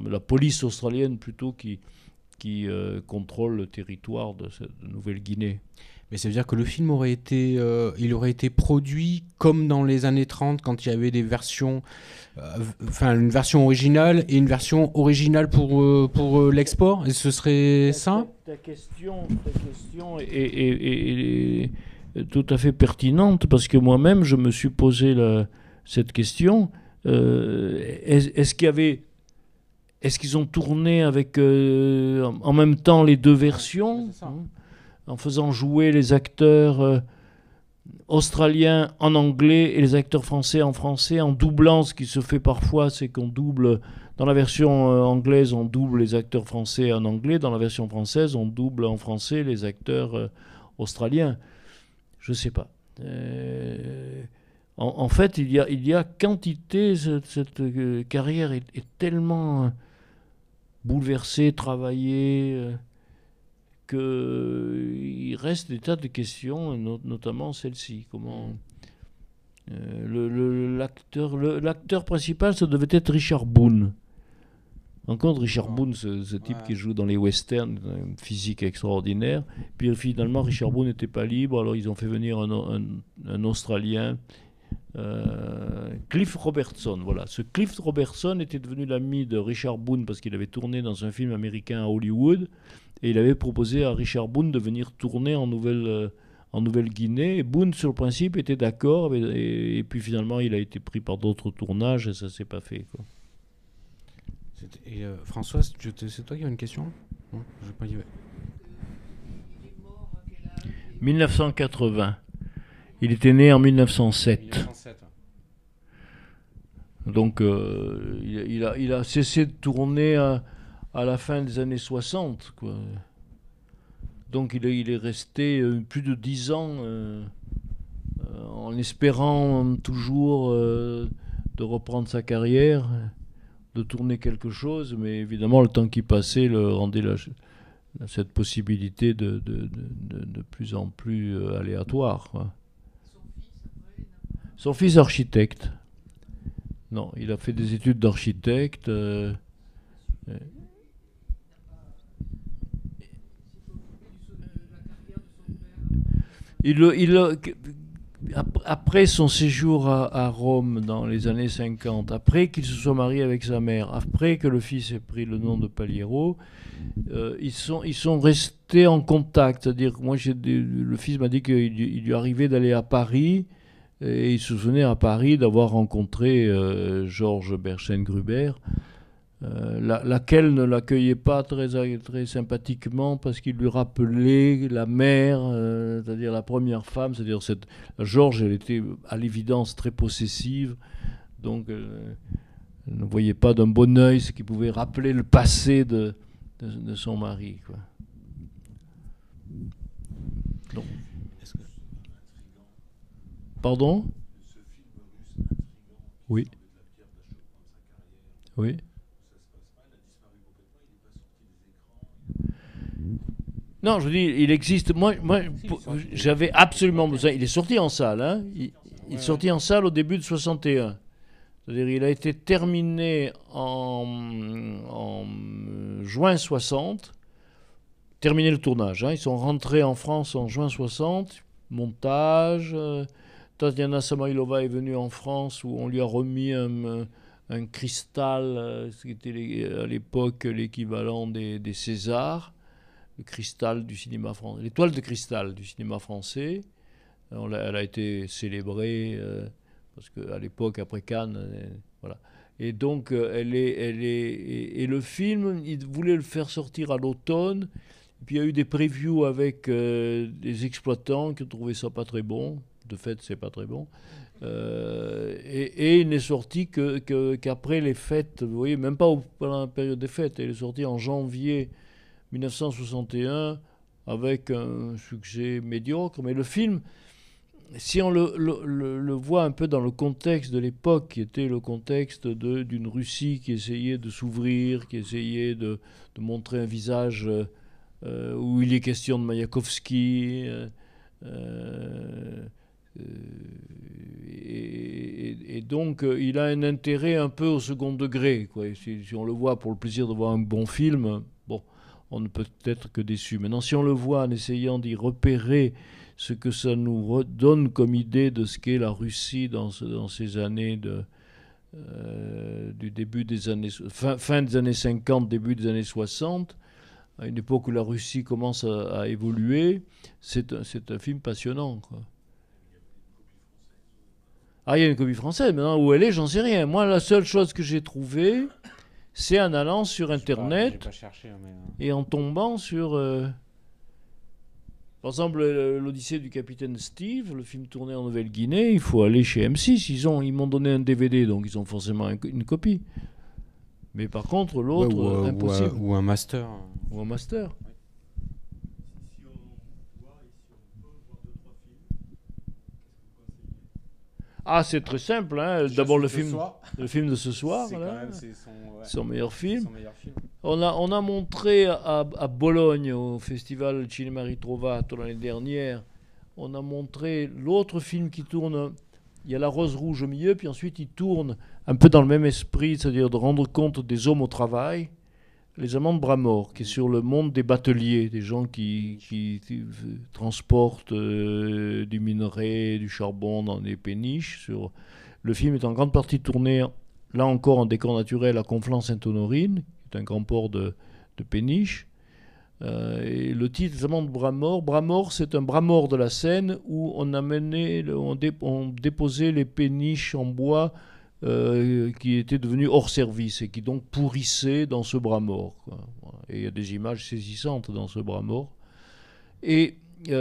la police australienne plutôt, qui contrôle le territoire de Nouvelle-Guinée. Mais ça veut dire que le film aurait été produit comme dans les années 30, quand il y avait des versions, une version originale et une version originale pour l'export. Et ce serait ça? Ta question est tout à fait pertinente, parce que moi-même, je me suis posé cette question. Est-ce qu'ils ont tourné avec en même temps les deux versions, en faisant jouer les acteurs australiens en anglais et les acteurs français en français, en doublant? Ce qui se fait parfois, c'est qu'on double, dans la version anglaise, on double les acteurs français en anglais, dans la version française, on double en français les acteurs australiens. Je ne sais pas. En fait, il y a quantité, cette carrière est tellement bouleversée, travaillée, qu'il reste des tas de questions, notamment celle-ci. Comment l'acteur principal, ça devait être Richard Boone. Encore Richard Boone, ce type qui joue dans les westerns, une physique extraordinaire. Puis finalement, Richard Boone n'était pas libre, alors ils ont fait venir un Australien, Cliff Robertson. Voilà. Ce Cliff Robertson était devenu l'ami de Richard Boone parce qu'il avait tourné dans un film américain à Hollywood, et il avait proposé à Richard Boone de venir tourner en Nouvelle-Guinée. Et Boone, sur le principe, était d'accord, et puis finalement, il a été pris par d'autres tournages et ça ne s'est pas fait, quoi. Et Françoise, c'est toi qui as une question? Non, je vais pas y aller. 1980. Il était né en 1907. 1907. Donc il a cessé de tourner à la fin des années 60, quoi. Donc il est resté plus de 10 ans en espérant toujours de reprendre sa carrière, de tourner quelque chose, mais évidemment le temps qui passait le rendait cette possibilité de plus en plus aléatoire, quoi. Son fils architecte. Non, il a fait des études d'architecte. Après son séjour à Rome dans les années 50, après qu'il se soit marié avec sa mère, après que le fils ait pris le nom de Paliero, ils sont restés en contact. C'est-à-dire que moi, le fils m'a dit qu'il lui arrivait d'aller à Paris, et il se souvenait à Paris d'avoir rencontré Georges Berchen-Gruber, laquelle ne l'accueillait pas très sympathiquement parce qu'il lui rappelait la mère, c'est-à-dire la première femme. C'est-à-dire Georges, elle était à l'évidence très possessive, donc elle ne voyait pas d'un bon œil ce qui pouvait rappeler le passé de son mari, quoi. Donc. Pardon? Oui. Oui. Non, je vous dis, il existe. Moi j'avais absolument besoin. Il est sorti en salle, hein. Il est sorti en salle au début de 61. C'est-à-dire, il a été terminé en juin 60. Terminé le tournage, hein. Ils sont rentrés en France en juin 60. Montage. Tatiana Samoilova est venue en France où on lui a remis un cristal, ce qui était à l'époque l'équivalent des Césars. Le cristal du cinéma français, l'étoile de cristal du cinéma français. Elle a été célébrée parce qu'à l'époque, après Cannes, voilà. Et donc, et le film, il voulait le faire sortir à l'automne. Et puis il y a eu des previews avec des exploitants qui ont trouvé ça pas très bon. De fait, c'est pas très bon. Et il n'est sorti qu'après les fêtes. Vous voyez, même pas pendant la période des fêtes. Il est sorti en janvier 1961 avec un succès médiocre. Mais le film, si on le voit un peu dans le contexte de l'époque, qui était le contexte d'une Russie qui essayait de s'ouvrir, qui essayait de montrer un visage où il est question de Maïakovsky, et donc il a un intérêt un peu au second degré, quoi. Si on le voit pour le plaisir de voir un bon film, bon, on ne peut être que déçu. Maintenant, si on le voit en essayant d'y repérer ce que ça nous donne comme idée de ce qu'est la Russie dans ces années du début des années fin des années 50, début des années 60, à une époque où la Russie commence à évoluer, c'est un film passionnant, quoi. Ah, il y a une copie française, maintenant où elle est, j'en sais rien. Moi, la seule chose que j'ai trouvée, c'est en allant sur Internet j'ai pas cherché, mais... et en tombant sur... Par exemple, l'Odyssée du capitaine Steve, le film tourné en Nouvelle-Guinée, il faut aller chez M6. Ils m'ont donné un DVD, donc ils ont forcément une copie. Mais par contre, l'autre, ouais, impossible. Ou un master. Ou un master. Ah, c'est très simple, hein. D'abord le film de ce soir, c'est son meilleur film. On a montré à Bologne, au festival Cinema Ritrovato l'année dernière, on a montré l'autre film qui tourne. Il y a La Rose Rouge au milieu, puis ensuite il tourne un peu dans le même esprit, c'est-à-dire de rendre compte des hommes au travail. Les Amants de bras morts, qui est sur le monde des bateliers, des gens qui transportent du minerai, du charbon dans des péniches. Le film est en grande partie tourné, là encore en décor naturel, à Conflans-Sainte-Honorine, qui est un grand port de péniches. Et le titre, Les Amants de bras morts. Bras morts, c'est un bras mort de la Seine où on déposait les péniches en bois qui étaient devenus hors service et qui donc pourrissaient dans ce bras mort, quoi. Voilà. Et il y a des images saisissantes dans ce bras mort. Et je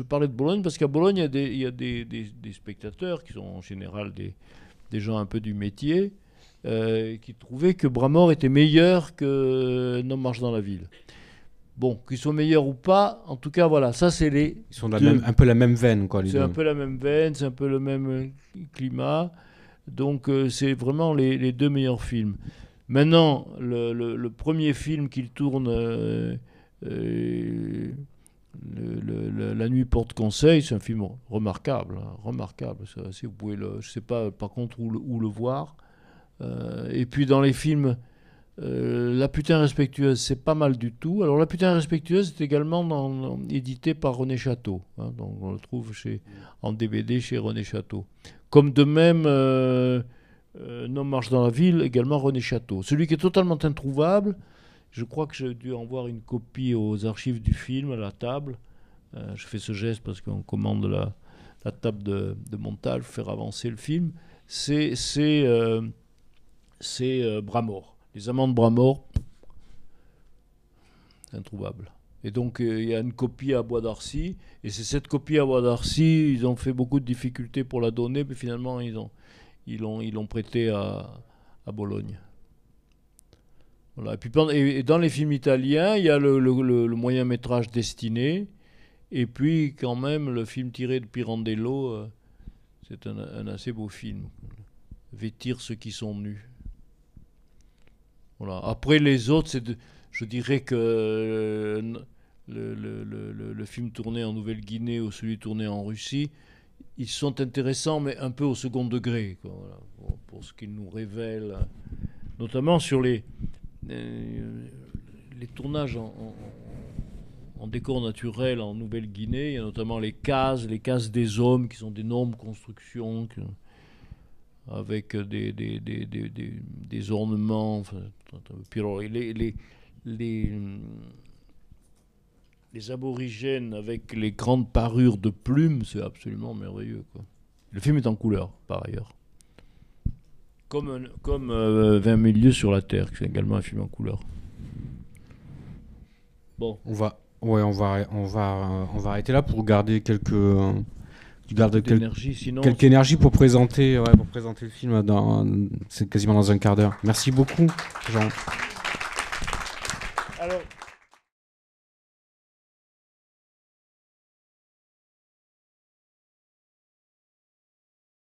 parlais de Bologne parce qu'à Bologne, il y a des spectateurs qui sont en général des gens un peu du métier qui trouvaient que bras mort était meilleur que Un homme marche dans la ville. Bon, qu'ils soient meilleurs ou pas, en tout cas, voilà, ça c'est les... Ils sont un peu la même veine, quoi, les deux. C'est un peu la même veine, c'est un peu le même climat. Donc c'est vraiment les deux meilleurs films. Maintenant, le premier film qu'il tourne, La nuit porte conseil, c'est un film remarquable, hein, remarquable. Si vous pouvez je ne sais pas par contre où le voir. Et puis dans les films... La putain respectueuse, c'est pas mal du tout. Alors, La putain respectueuse est également édité par René Château. Hein, donc, on le trouve en DVD chez René Château. Comme de même, Un homme marche dans la ville, également René Château. Celui qui est totalement introuvable, je crois que j'ai dû en voir une copie aux archives du film, à la table. Je fais ce geste parce qu'on commande la table de montage pour faire avancer le film. C'est Bras-Mort. Les Amants de Bras-Mort, introuvable. Et donc, il y a une copie à Bois d'Arcy. Et c'est cette copie à Bois d'Arcy, ils ont fait beaucoup de difficultés pour la donner, mais finalement, ils l'ont prêté à Bologne. Voilà. Et dans les films italiens, il y a le moyen-métrage Destiné. Et puis, quand même, le film tiré de Pirandello, c'est un assez beau film. Vêtir ceux qui sont nus. Voilà. Après, les autres, je dirais que le film tourné en Nouvelle-Guinée ou celui tourné en Russie, ils sont intéressants, mais un peu au second degré, quoi, voilà, pour ce qu'ils nous révèlent, notamment sur les tournages en décor naturel en Nouvelle-Guinée. Il y a notamment les cases des hommes, qui sont d'énormes constructions, avec des ornements. Enfin, puis alors, les aborigènes avec les grandes parures de plumes, c'est absolument merveilleux, quoi. Le film est en couleur, par ailleurs. Comme 20 000 lieues sur la Terre, qui est également un film en couleur. Bon. On va arrêter là pour garder quelques énergie pour présenter le film. C'est quasiment dans un quart d'heure. Merci beaucoup, Jean. Alors,